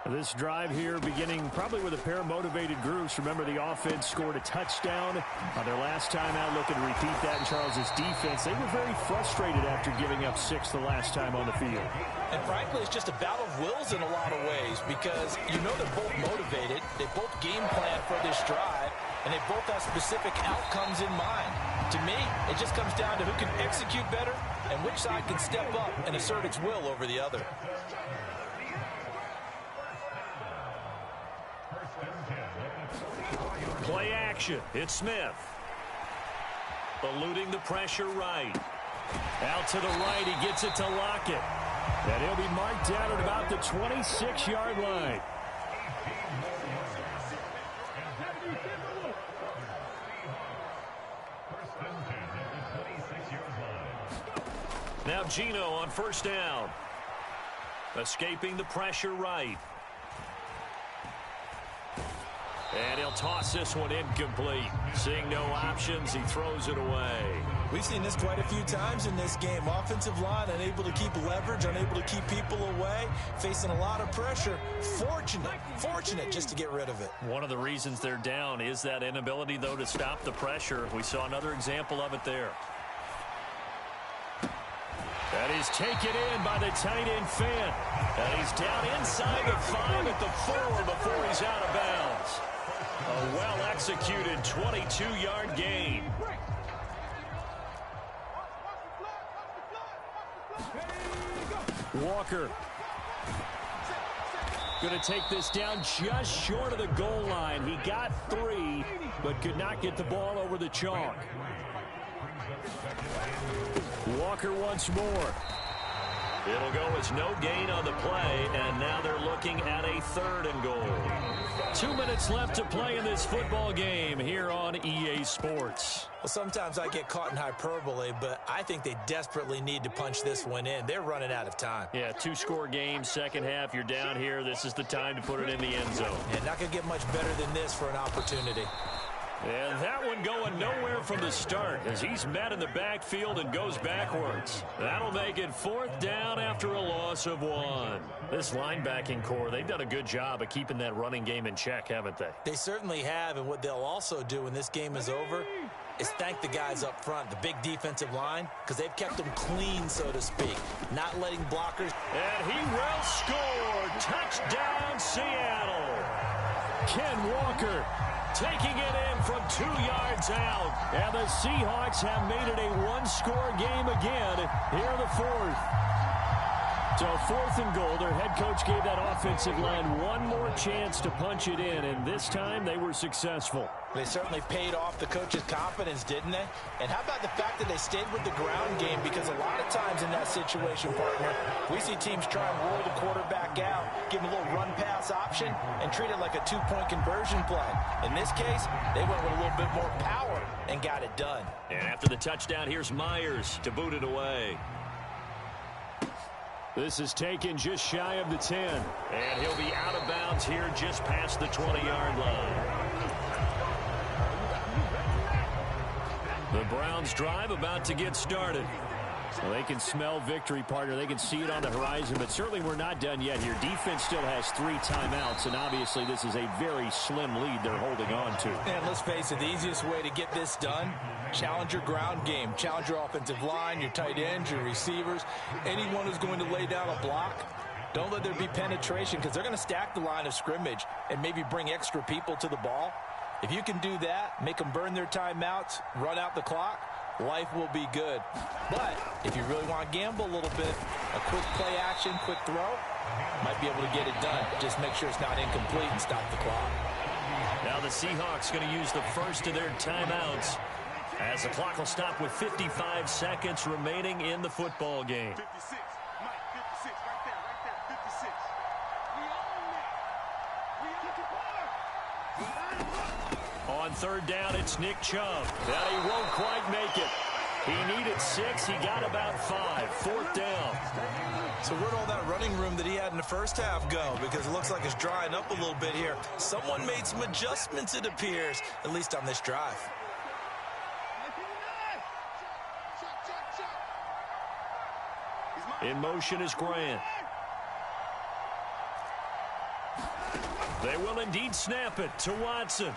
This drive here beginning probably with a pair of motivated groups. Remember, the offense scored a touchdown on their last time out. Looking to repeat that in Charles's defense. They were very frustrated after giving up 6 the last time on the field. And frankly, it's just a battle of wills in a lot of ways because you know they're both motivated. They both game plan for this drive, and they both have specific outcomes in mind. To me, it just comes down to who can execute better and which side can step up and assert its will over the other. Play action. It's Smith. Eluding the pressure right. Out to the right. He gets it to Lockett. And he'll be marked down at about the 26-yard line. Now Gino on first down. Escaping the pressure right. And he'll toss this one incomplete. Seeing no options, he throws it away. We've seen this quite a few times in this game. Offensive line unable to keep leverage, unable to keep people away, facing a lot of pressure. Fortunate just to get rid of it. One of the reasons they're down is that inability, though, to stop the pressure. We saw another example of it there. That is taken in by the tight end Fant. And he's down inside the 5 at the 4 before he's out of bounds. A well-executed 22-yard gain. Walker going to take this down just short of the goal line. He got 3, but could not get the ball over the chalk. Walker once more. It'll go as no gain on the play, and now they're looking at a 3rd and goal. 2 minutes left to play in this football game here on EA Sports. Well, sometimes I get caught in hyperbole, but I think they desperately need to punch this one in. They're running out of time. Yeah, 2-score game, second half. You're down here. This is the time to put it in the end zone. Yeah, not going to get much better than this for an opportunity. And that one going nowhere from the start as he's met in the backfield and goes backwards. That'll make it 4th down after a loss of 1. This linebacking core, they've done a good job of keeping that running game in check, haven't they? They certainly have, and what they'll also do when this game is over is thank the guys up front, the big defensive line, because they've kept them clean, so to speak, not letting blockers. And he will score. Touchdown, Seattle. Ken Walker taking it in from 2 yards out. And the Seahawks have made it a 1-score game again here in the 4th. So 4th and goal. Their head coach gave that offensive line one more chance to punch it in, and this time they were successful. They certainly paid off the coach's confidence, didn't they? And how about the fact that they stayed with the ground game? Because a lot of times in that situation, partner, we see teams try and roll the quarterback out, give him a little run-pass option, and treat it like a 2-point conversion play. In this case, they went with a little bit more power and got it done. And after the touchdown, here's Myers to boot it away. This is taken just shy of the 10. And he'll be out of bounds here just past the 20-yard line. The Browns drive about to get started. Well, they can smell victory, partner. They can see it on the horizon, but certainly we're not done yet here. Defense still has 3 timeouts, and obviously this is a very slim lead they're holding on to. And let's face it, the easiest way to get this done, challenge your ground game. Challenge your offensive line, your tight ends, your receivers, anyone who's going to lay down a block. Don't let there be penetration because they're going to stack the line of scrimmage and maybe bring extra people to the ball. If you can do that, make them burn their timeouts, run out the clock, life will be good. But if you really want to gamble a little bit, a quick play action, quick throw, might be able to get it done. Just make sure it's not incomplete and stop the clock. Now the Seahawks going to use the first of their timeouts as the clock will stop with 55 seconds remaining in the football game. 56. Mike, 56. Right there, 56. On third down, it's Nick Chubb. And he won't quite make it. He needed 6. He got about 5. Fourth down. So where'd all that running room that he had in the first half go? Because it looks like it's drying up a little bit here. Someone made some adjustments, it appears, at least on this drive. In motion is Grant. They will indeed snap it to Watson.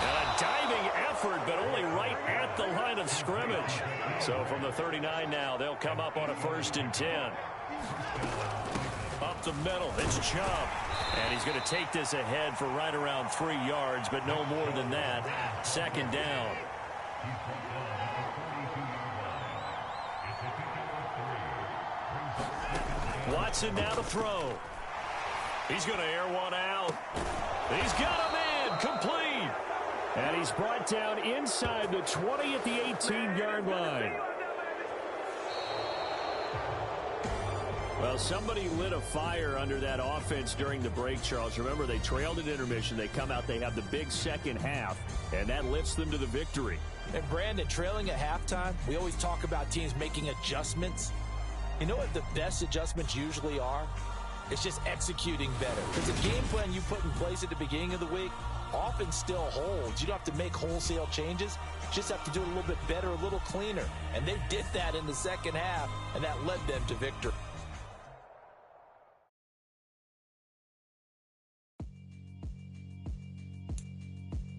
And a diving effort, but only right at the line of scrimmage. So from the 39 now, they'll come up on a 1st and 10. Up the middle, it's Chubb. And he's going to take this ahead for right around 3 yards, but no more than that. 2nd down. Watson now to throw. He's going to air one out. He's got him in, complete. And he's brought down inside the 20 at the 18-yard line. Well, somebody lit a fire under that offense during the break, Charles. Remember, they trailed at intermission. They come out, they have the big second half, and that lifts them to the victory. And Brandon, trailing at halftime, we always talk about teams making adjustments. You know what the best adjustments usually are? It's just executing better. Because the game plan you put in place at the beginning of the week often still holds. You don't have to make wholesale changes. You just have to do it a little bit better, a little cleaner. And they did that in the second half, and that led them to victory.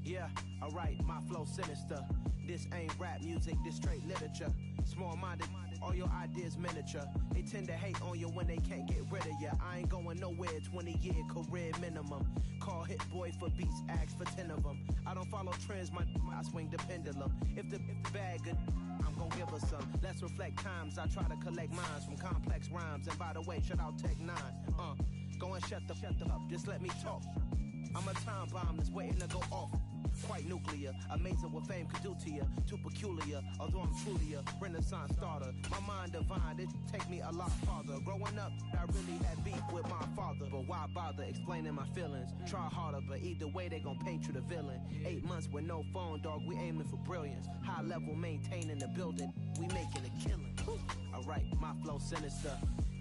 Yeah, alright, my flow sinister. This ain't rap music, this straight literature. Small-minded, all your ideas miniature. They tend to hate on you when they can't get rid of you. I ain't going nowhere, 20-year career minimum. Call Hit Boy for beats, ask for 10 of them. I don't follow trends, I swing the pendulum. If the bag good, I'm gon' give her some. Let's reflect times, I try to collect minds from complex rhymes. And by the way, shout out Tech 9. Go and shut the up, just let me talk. I'm a time bomb that's waiting to go off. Quite nuclear, amazing what fame could do to you. Too peculiar, although I'm truly a renaissance starter. My mind divine, it take me a lot farther. Growing up, I really had beef with my father. But why bother explaining my feelings? Try harder, but either way they gon' paint you the villain. 8 months with no phone, dog, we aiming for brilliance. High level maintaining the building, we making a killing. Alright, my flow sinister.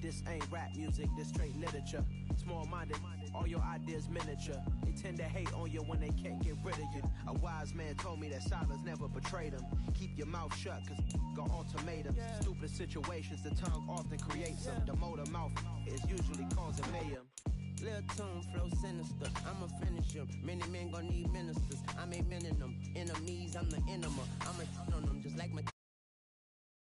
This ain't rap music, this straight literature. Small-minded, all your ideas miniature. They tend to hate on you when they can't get rid of you. A wise man told me that silence never betrayed him. Keep your mouth shut, cause got ultimatums. Stupid situations, the tongue often creates them. The motor mouth is usually causing mayhem. Lil' tune, flow sinister, I'ma finish him. Many men gon' need ministers, I'm a men in them. Enemies, I'm the enema. I'ma hit on them just like my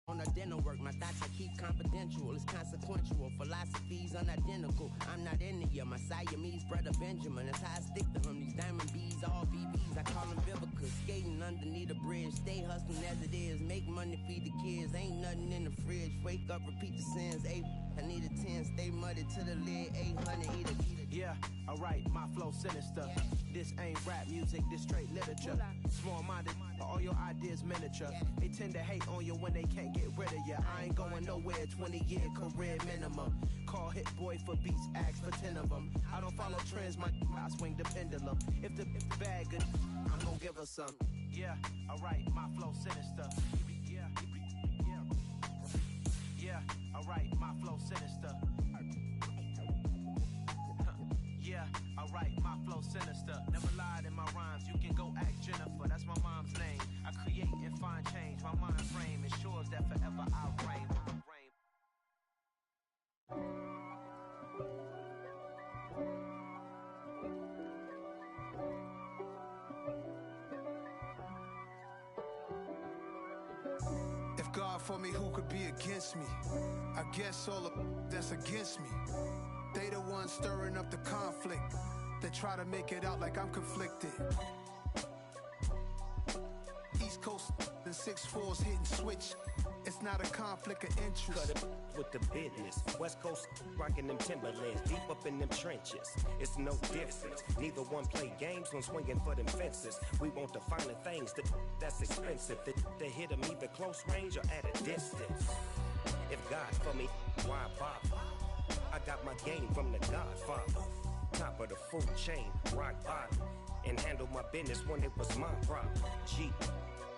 on a dinner work. My thoughts I keep confidential, it's consequential. Philosophies unidentical, I'm not into you. My Siamese brother Benjamin, that's how I stick to him. These diamond bees, all BBs, I call them Vivica. Skating underneath a bridge, stay hustling as it is. Make money, feed the kids, ain't nothing in the fridge. Wake up, repeat the sins, I need a 10, stay muddy to the lid, 800, eat a. Yeah, alright, my flow sinister. This ain't rap music, this straight literature. Small-minded, all your ideas miniature. They tend to hate on you when they can't get rid of you. I ain't going nowhere, 20-year career minimum. Call Hit Boy for beats, ask for 10 of them. I don't follow trends, I swing the pendulum. If the bag good, I'm gon' give her some. Yeah, alright, my flow sinister. Yeah, alright, my flow sinister. Yeah, alright, my flow sinister. Never lied in my rhymes, you can go ask Jennifer, that's my mom's name. I create and find change, my mind frame ensures that forever I reign. If God for me, who could be against me? I guess all of that's against me. They the ones stirring up the conflict. They try to make it out like I'm conflicted. East Coast and 6'4s hitting switch. It's not a conflict of interest. Cut it with the business. West Coast rocking them Timberlands, deep up in them trenches. It's no difference. Neither one play games when swinging for them fences. We want the finer things that's expensive. They hit them either close range or at a distance. If God for me, why bother? I got my game from the Godfather. Top of the food chain, rock bottom. And handle my business when it was my problem. G.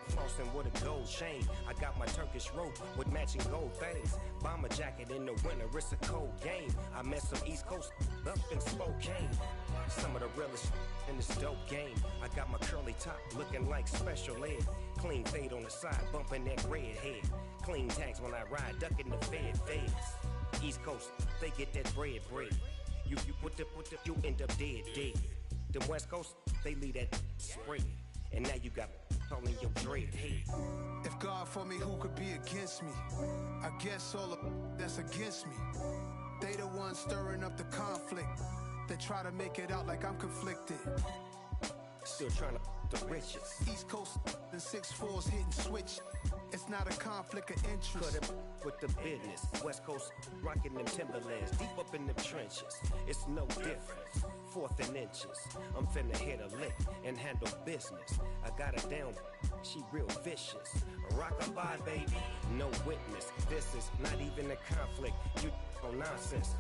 Flossing with a gold chain. I got my Turkish rope with matching gold things. Bomber jacket in the winter, it's a cold game. I met some East Coast up in Spokane. Some of the realest in this dope game. I got my curly top looking like special ed. Clean fade on the side, bumping that red head. Clean tags when I ride, ducking the feds. East Coast, they get that bread. You put the, you end up dead. Them West Coast, they leave that spread. And now you got calling your dread head. If God for me, who could be against me? I guess all of that's against me. They the ones stirring up the conflict. They try to make it out like I'm conflicted. Still trying to the riches. East Coast and 6'4s hitting switch. It's not a conflict of interest. Cut it with the business. West Coast rocking them Timberlands, deep up in them trenches. It's no difference. 4th and inches. I'm finna hit a lick and handle business. I got her down, she real vicious. Rockabye, baby, no witness. This is not even a conflict. You on nonsense.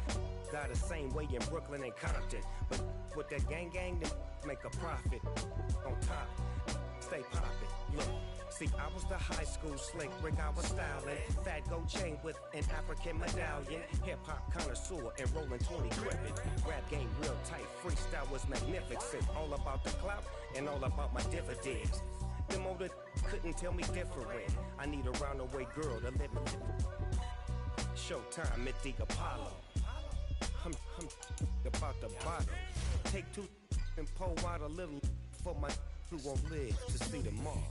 Got the same way in Brooklyn and Compton. But with that gang, then make a profit. On top, stay poppin'. Look. See, I was the high school slick Rick, I was styling. Fat gold chain with an African medallion. Hip-hop connoisseur and rolling 20 gripping. Rap game real tight, freestyle was magnificent. All about the clout and all about my dividends. Them older couldn't tell me different. I need a roundaway girl to live in. Showtime at the Apollo. I'm about the bottle. Take 2 and pour out a little for my who won't live to see tomorrow.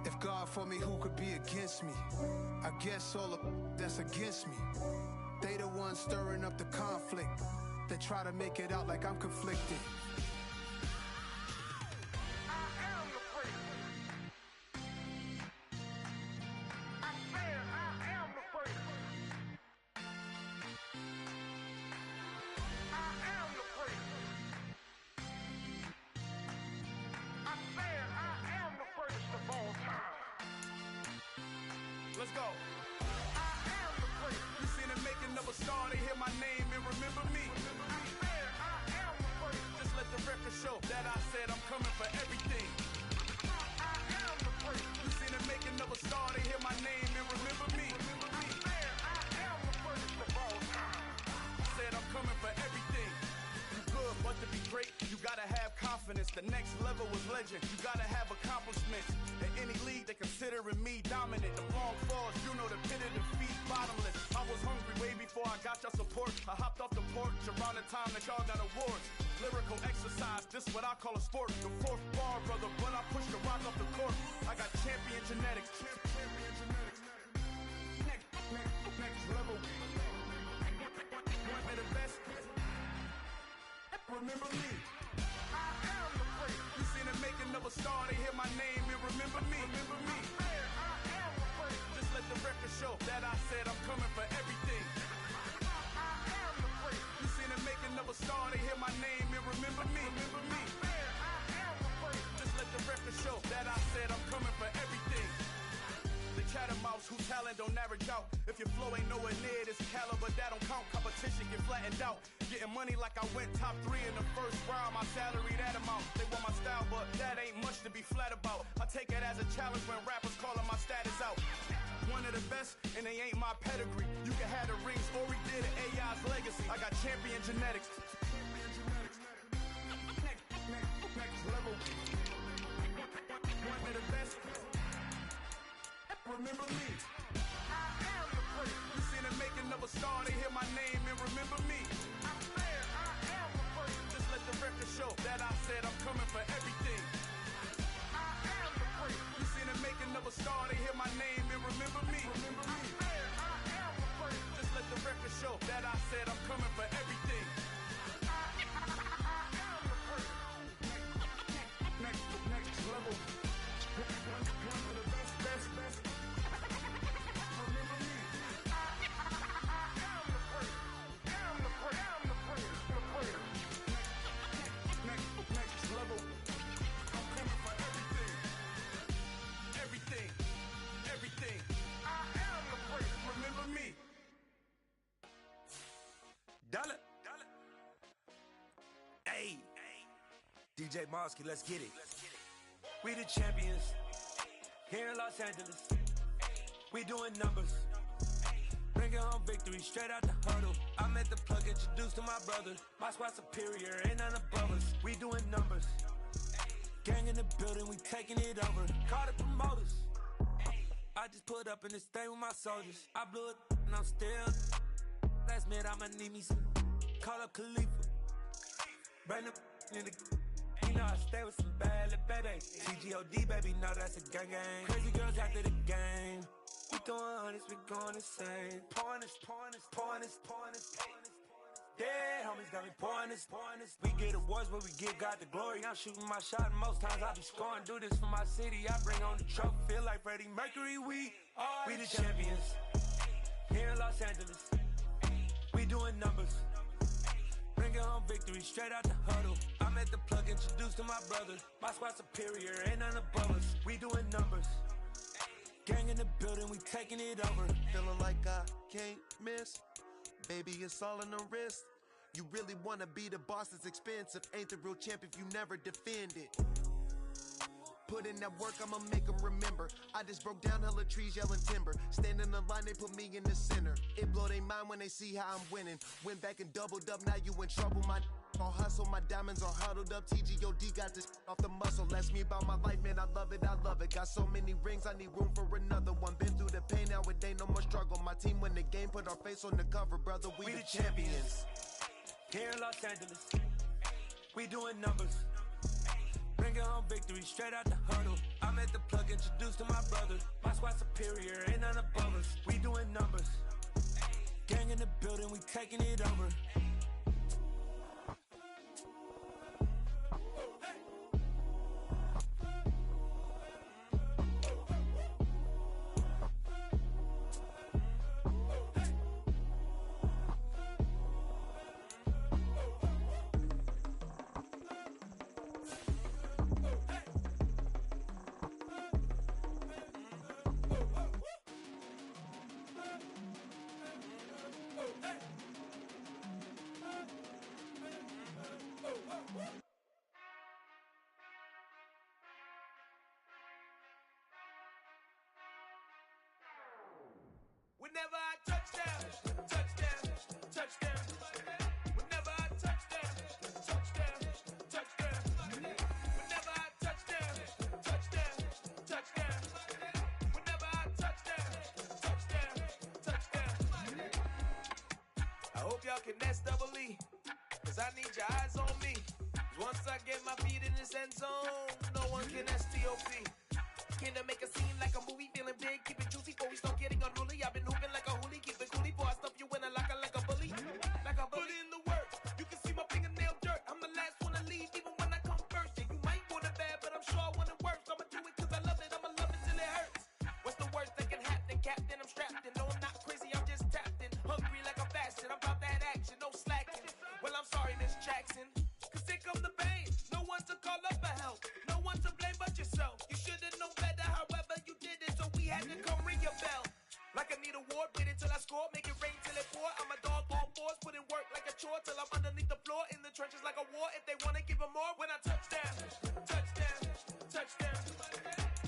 If God for me, who could be against me? I guess all of that's against me. They the ones stirring up the conflict. They try to make it out like I'm conflicted. Let's go. I am the great. You seen the making of a star, they hear my name and remember me. I am the great. Just let the record show that I said I'm coming for everything. I am the great. You seen the making of a star, they hear my name and remember me. I am the greatest of all time. Said I'm coming for everything. You good, but to be great, you gotta have confidence. The next level was legend. You gotta have accomplishments. In any league, they considering me dominant. The long falls, you know the pit of defeat, bottomless. I was hungry way before I got your support. I hopped off the porch around the time that y'all got awards. Lyrical exercise, this what I call a sport. The 4th bar, brother, but I pushed the rock off the court. I got champion genetics. Next level. One of the best. Remember me. I am the great. You seen the making of a star, they hear my name and remember me. I am the great. Just let the record show that I said I'm coming for everything. I am the great. You seen the making of a star, they hear my name and remember me. I am the great. Just let the record show that I said I'm coming for everything. The chattermouse whose talent don't average out. If your flow ain't nowhere near this caliber, that don't count. Competition get flattened out. Getting money like I went top 3 in the first round. My salary that amount. They want my style, but that ain't much to be flat about. I take it as a challenge when rappers calling my status out. One of the best, and they ain't my pedigree. You can have the rings, or we did it, AI's legacy. I got champion genetics. Next level. One of the best. Remember me. I am the great. You seen the making of a star, they hear my name and remember me. I am the great. Just let the record show that I said I'm coming for everything. I am the great. You seen the making of a star, they hear my name and remember me. I am the great. Just let the record show that I said I'm coming for everything. I am the great. Next level. One of the Dollar. Hey, DJ Mosky, let's get it. We the champions here in Los Angeles. We doing numbers. Bringing home victory straight out the huddle. I'm at the plug, introduced to my brother. My squad superior, ain't none above us. We doing numbers. Gang in the building, we taking it over. Call the promoters. I just put up in this thing with my soldiers. I blew it and I'm still. Last minute I'ma need me some. Call up Khalifa. Bring them in the. You know I stay with some bad little baby. TGOD baby, know that's a gang gang. Crazy girls after the game. We throwing hundreds, we going insane. Pouring this. Yeah, homies got me pouring this. We get awards, but we give God the glory. I'm shooting my shot, and most times I be scoring. Do this for my city, I bring on the trophy. Feel like Freddie Mercury, we the champions. Here in Los Angeles, we doing numbers. Bringing home victory straight out the huddle. I'm at the plug, introduced to my brother. My squad superior, ain't none above us. We doing numbers. Gang in the building, we taking it over. Feeling like I can't miss. Baby, it's all in the wrist. You really wanna be the boss, it's expensive. Ain't the real champ if you never defend it. Put in that work, I'ma make them remember. I just broke down hella trees, yelling timber. Stand in the line, they put me in the center. It blow they mind when they see how I'm winning. Went back and doubled up, now you in trouble. My all hustle, my diamonds are huddled up. TGOD got this off the muscle. Ask me about my life, man, I love it. Got so many rings, I need room for another one. Been through the pain, now it ain't no more struggle. My team win the game, put our face on the cover, brother. We the champions. Here in Los Angeles, we doing numbers. Bringing home victory straight out the huddle. I'm at the plug, introduced to my brother. My squad superior, ain't none above us. We doing numbers. Gang in the building, we taking it over. Whenever I touchdown, touchdown, touchdown. Whenever I touchdown, touchdown, touchdown. Whenever I touchdown, touchdown, touchdown. Whenever I touchdown, touchdown, touchdown. I hope y'all can double E, cause I need your eyes on me. Once I get my feet in this end zone, no one can STOP. Can I make a scene like a movie, feeling big, keep it juicy before we start getting unruly. I've been hooping like a hoolie, keep it coolie before I stuff you in a locker like a bully. Like a bully. Put in the work, you can see my fingernail dirt. I'm the last one to leave, even when I come first. Yeah, you might want it bad, but I'm sure I want it worse. I'ma do it cause I love it, I'ma love it till it hurts. What's the worst that can happen, Captain? I'm strapped in, no I'm not crazy, I'm just tapped in. Hungry like I'm fasting, I'm about that action, no slacking. Well, I'm sorry, Miss Jackson, cause here come the pain. No one to call up for help, no one to blame but yourself. You should've known better, however you did it, so we had to come ring your bell. Like I need a award, wait until I score, make it rain till it pour. I'm a dog on fours, put in work like a chore till I'm underneath the floor, in the trenches like a war. If they wanna give them more, when I touchdown, touchdown, touchdown.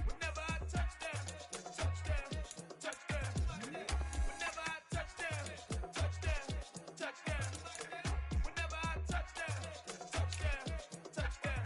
Whenever I touchdown, touchdown, touchdown. Whenever I touchdown, touchdown, touchdown. Whenever I touchdown, touchdown, touchdown.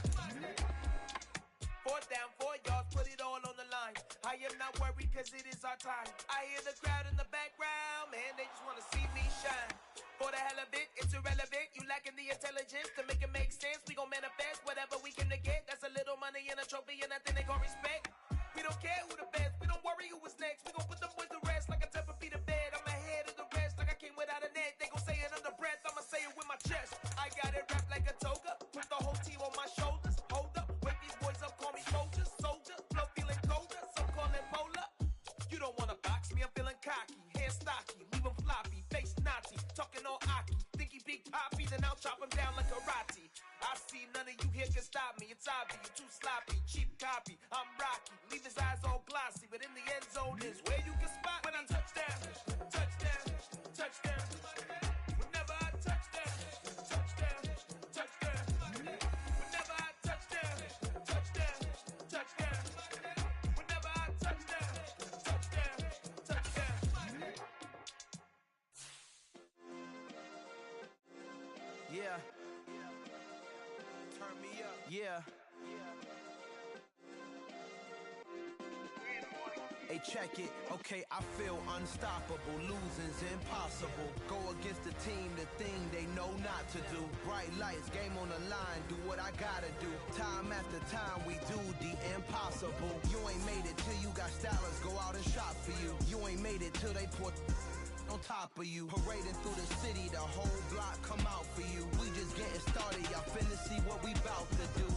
Fourth down, 4 yards, put it all on the line. I am not worried cause it is our time. I hear the crowd in the background, man, they just wanna see me shine. For the hell of it, it's irrelevant. You lacking the intelligence to make it make sense. We gon' manifest whatever we can to get. That's a little money and a trophy and nothing they call respect. We don't care who the best, we don't worry who was next. We gon' put them boys to rest like a 10 feet of bed. I'm ahead of the rest like I came without a net. They gon' say it under breath, I'ma say it with my chest. I got it wrapped like a toga, put the whole team on my shoulders. Hold up, wake these boys up, call me soldier, soldier. Flow feeling colder, some call it polar. You don't wanna box me, I'm feeling cocky. Hair stocky, leave him floppy, face naughty. Talking all aki, think he big poppy, then I'll chop him down like karate. I see none of you here can stop me. It's obvious, you too sloppy, cheap copy. I'm Rocky, leave his eyes all glossy, but in the end zone is where you can spot when I touchdown, touchdown, touchdown. Whenever I touchdown. Yeah. Turn me up. Yeah. Hey, check it. Okay, I feel unstoppable. Losing's impossible. Go against the team, the thing they know not to do. Bright lights, game on the line. Do what I gotta do. Time after time, we do the impossible. You ain't made it till you got stylists go out and shop for you. You ain't made it till they put on top of you. Parading through the city, the whole block come out for you. We just getting started, y'all finna see what we bout to do.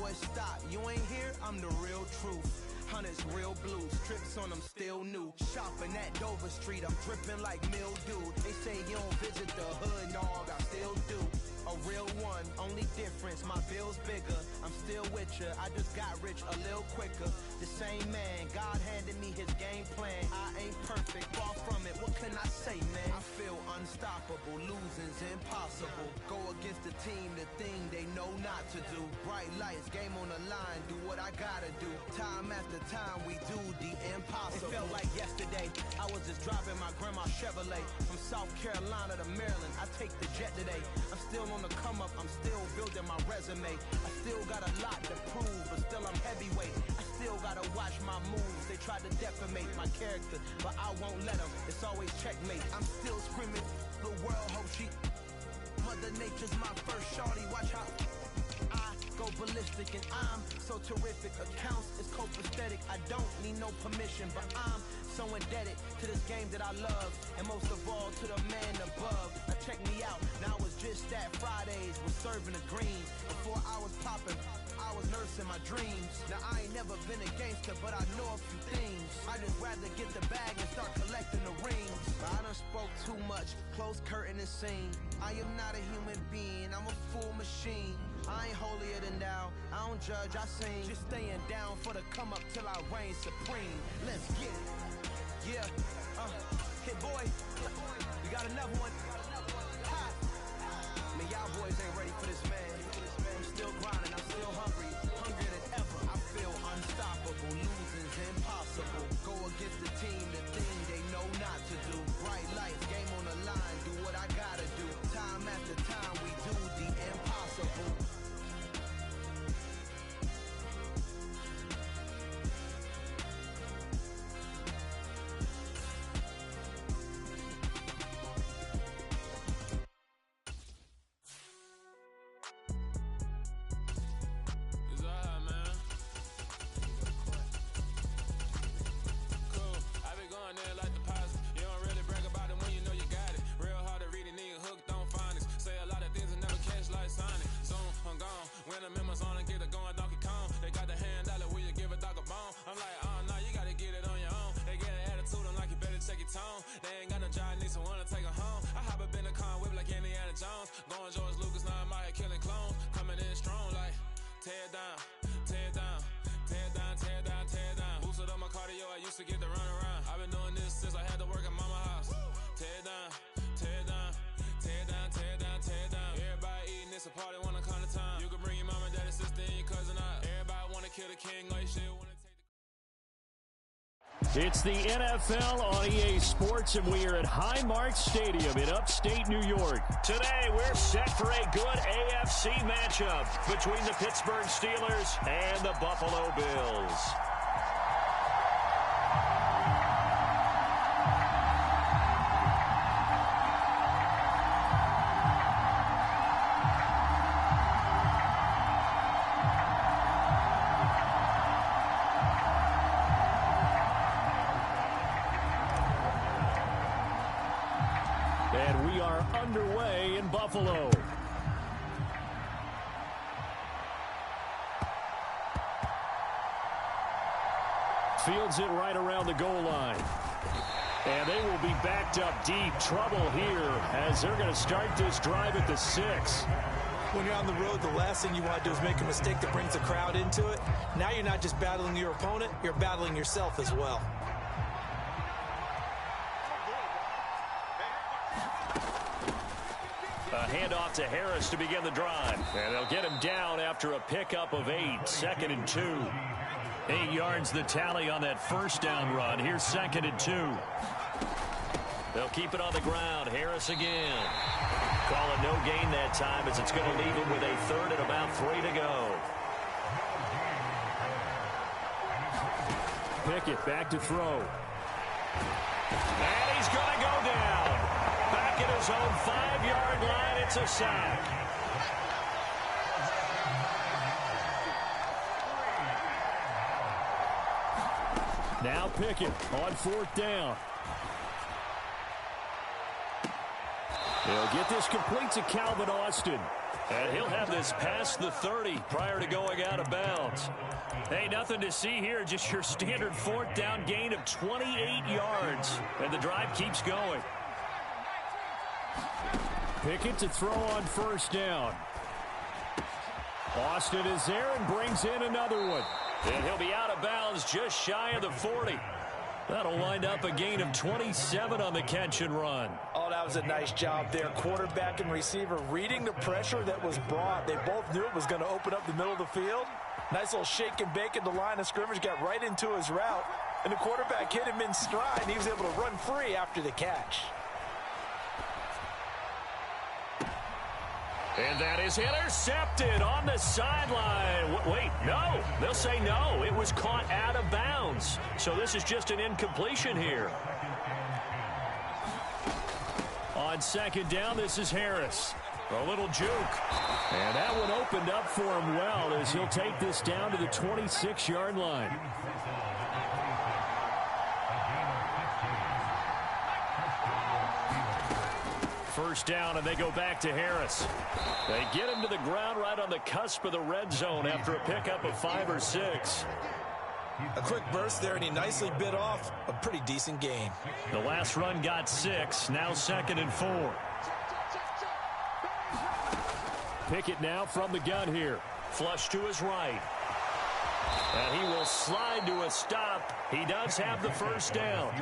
Boy, stop, you ain't here, I'm the real truth. Hunters, real blues, strips on them still new. Shopping at Dover Street, I'm dripping like mildew. They say you don't visit the hood, dog, I still do. A real one, only difference, my bill's bigger. I'm still with ya, I just got rich a little quicker. The same man, God handed me his game plan. I ain't perfect, far from it, what can I say, man? I feel unstoppable, losing's impossible. Go against the team, the thing they know not to do. Bright lights, game on the line, do what I gotta do. Time after time, we do the impossible. It felt like yesterday, I was just driving my grandma's Chevrolet. From South Carolina to Maryland, I take the jet today. I'm still on the come up, I'm still building my resume. I still got a lot to prove, but still I'm heavyweight. I still gotta watch my moves. They tried to defamate my character, but I won't let them. It's always checkmate. I'm still screaming, the world hope she. Mother Nature's my first shorty. Watch how I go ballistic, and I'm so terrific. Accounts is copacetic. I don't need no permission, but I'm so indebted to this game that I love, and most of all to the man above. Now check me out. Now it's just that Fridays was serving the greens. Before I was popping, I was nursing my dreams. Now I ain't never been a gangster, but I know a few things. I just rather get the bag and start collecting the rings. But I done spoke too much. Close curtain and scene. I am not a human being. I'm a full machine. I ain't holier than thou. I don't judge, I sing. Just staying down for the come up till I reign supreme. Let's get it. Yeah, hit boy. We got another one. Ha. Man, y'all boys ain't ready for this, man. I'm still grinding, I'm still hungry. Hungrier than ever. I feel unstoppable. Losing's impossible. Go against the team, the thing they know not to do. Bright lights, game on the line. Do what I gotta do. Time after time, we do the impossible. It's the NFL on EA Sports, and we are at Highmark Stadium in upstate New York. Today, we're set for a good AFC matchup between the Pittsburgh Steelers and the Buffalo Bills. And we are underway in Buffalo. Fields it right around the goal line. And they will be backed up deep. Trouble here as they're going to start this drive at the 6. When you're on the road, the last thing you want to do is make a mistake that brings the crowd into it. Now you're not just battling your opponent, you're battling yourself as well. A handoff to Harris to begin the drive. And they'll get him down after a pickup of 8. 2nd and 2. 8 yards the tally on that first down run. Here's 2nd and 2. They'll keep it on the ground. Harris again. Call it no gain that time as it's going to leave him with a third and about 3 to go. Pickett back to throw. And he's going to go down. Back at his own 5-yard line. It's a sack. Now Pickett on 4th down. He'll get this complete to Calvin Austin. And he'll have this past the 30 prior to going out of bounds. Hey, nothing to see here. Just your standard 4th down gain of 28 yards. And the drive keeps going. Pickett to throw on 1st down. Austin is there and brings in another one. And he'll be out of bounds just shy of the 40. That'll wind up a gain of 27 on the catch and run. Oh, that was a nice job there. Quarterback and receiver reading the pressure that was brought. They both knew it was going to open up the middle of the field. Nice little shake and bake at the line of scrimmage. Got right into his route. And the quarterback hit him in stride. And he was able to run free after the catch. And that is intercepted on the sideline. Wait, no. They'll say no. It was caught out of bounds. So this is just an incompletion here. On 2nd down, this is Harris. A little juke. And that one opened up for him well as he'll take this down to the 26-yard line. First down, and they go back to Harris. They get him to the ground right on the cusp of the red zone after a pickup of 5 or 6. A quick burst there, and he nicely bit off a pretty decent gain. The last run got 6, now 2nd and 4. Pickett now from the gun here. Flush to his right. And he will slide to a stop. He does have the first down.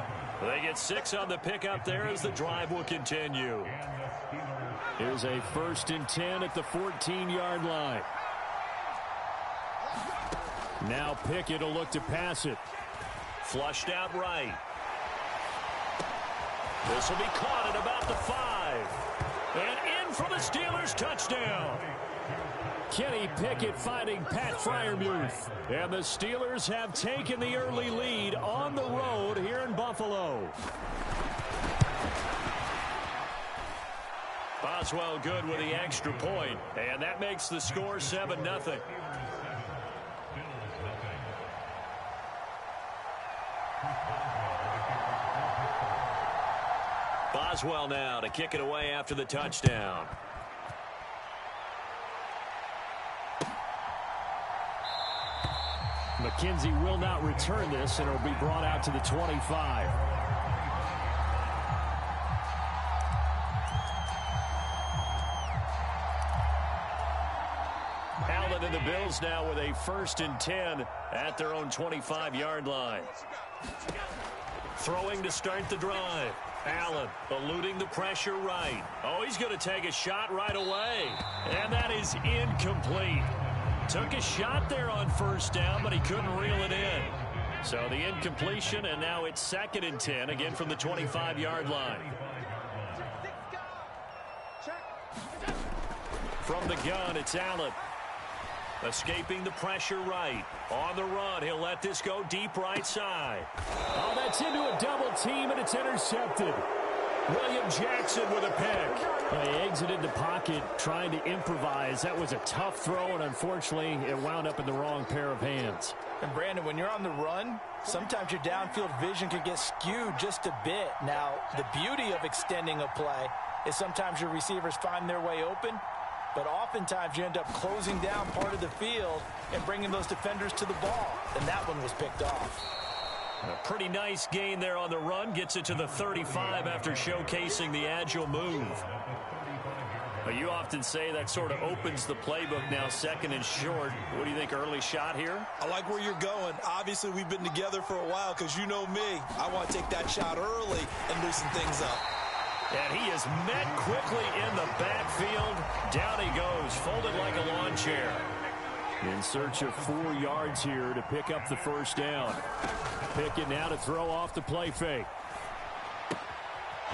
They get 6 on the pickup there as the drive will continue. Here's a 1st and 10 at the 14-yard line. Now Pickett will look to pass it. Flushed out right. This will be caught at about the 5. And in for the Steelers touchdown. Kenny Pickett finding Pat Freiermuth. And the Steelers have taken the early lead on the road here in Buffalo. Boswell good with the extra point. And that makes the score 7-0. Boswell now to kick it away after the touchdown. McKenzie will not return this, and it will be brought out to the 25. Allen and the Bills now with a 1st and 10 at their own 25-yard line. Throwing to start the drive. Allen eluding the pressure right. Oh, he's going to take a shot right away. And that is incomplete. Took a shot there on 1st down, but he couldn't reel it in. So the incompletion, and now it's 2nd and 10, again from the 25-yard line. From the gun, it's Allen. Escaping the pressure right. On the run, he'll let this go deep right side. Oh, that's into a double team, and it's intercepted. William Jackson with a pick. He exited the pocket trying to improvise. That was a tough throw, and unfortunately, it wound up in the wrong pair of hands. And Brandon, when you're on the run, sometimes your downfield vision can get skewed just a bit. Now, the beauty of extending a play is sometimes your receivers find their way open, but oftentimes you end up closing down part of the field and bringing those defenders to the ball. And that one was picked off. A pretty nice gain there on the run. Gets it to the 35 after showcasing the agile move. You often say that sort of opens the playbook now, 2nd and short. What do you think, early shot here? I like where you're going. Obviously, we've been together for a while because you know me. I want to take that shot early and loosen things up. And he is met quickly in the backfield. Down he goes, folded like a lawn chair. In search of 4 yards here to pick up the 1st down. Pickett now to throw off the play fake.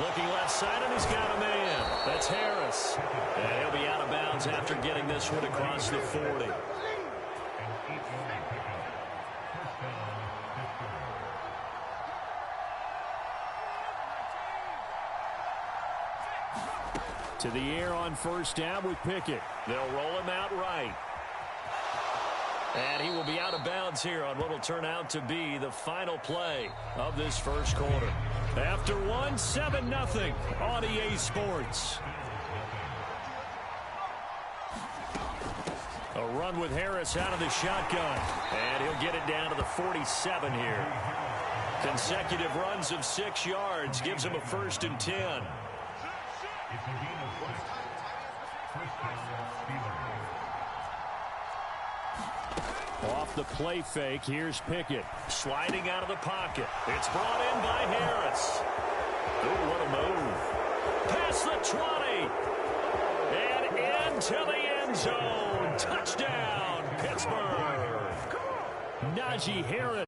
Looking left side, and he's got a man. That's Harris. And he'll be out of bounds after getting this one across the 40. To the air on first down with Pickett. They'll roll him out right. And he will be out of bounds here on what will turn out to be the final play of this first quarter. After one, 7-0 on EA Sports. A run with Harris out of the shotgun. And he'll get it down to the 47 here. Consecutive runs of 6 yards gives him a 1st and 10. Off the play fake, here's Pickett. Sliding out of the pocket. It's brought in by Harris. Ooh, what a move. Past the 20. And into the end zone. Touchdown, Pittsburgh. Najee Harris.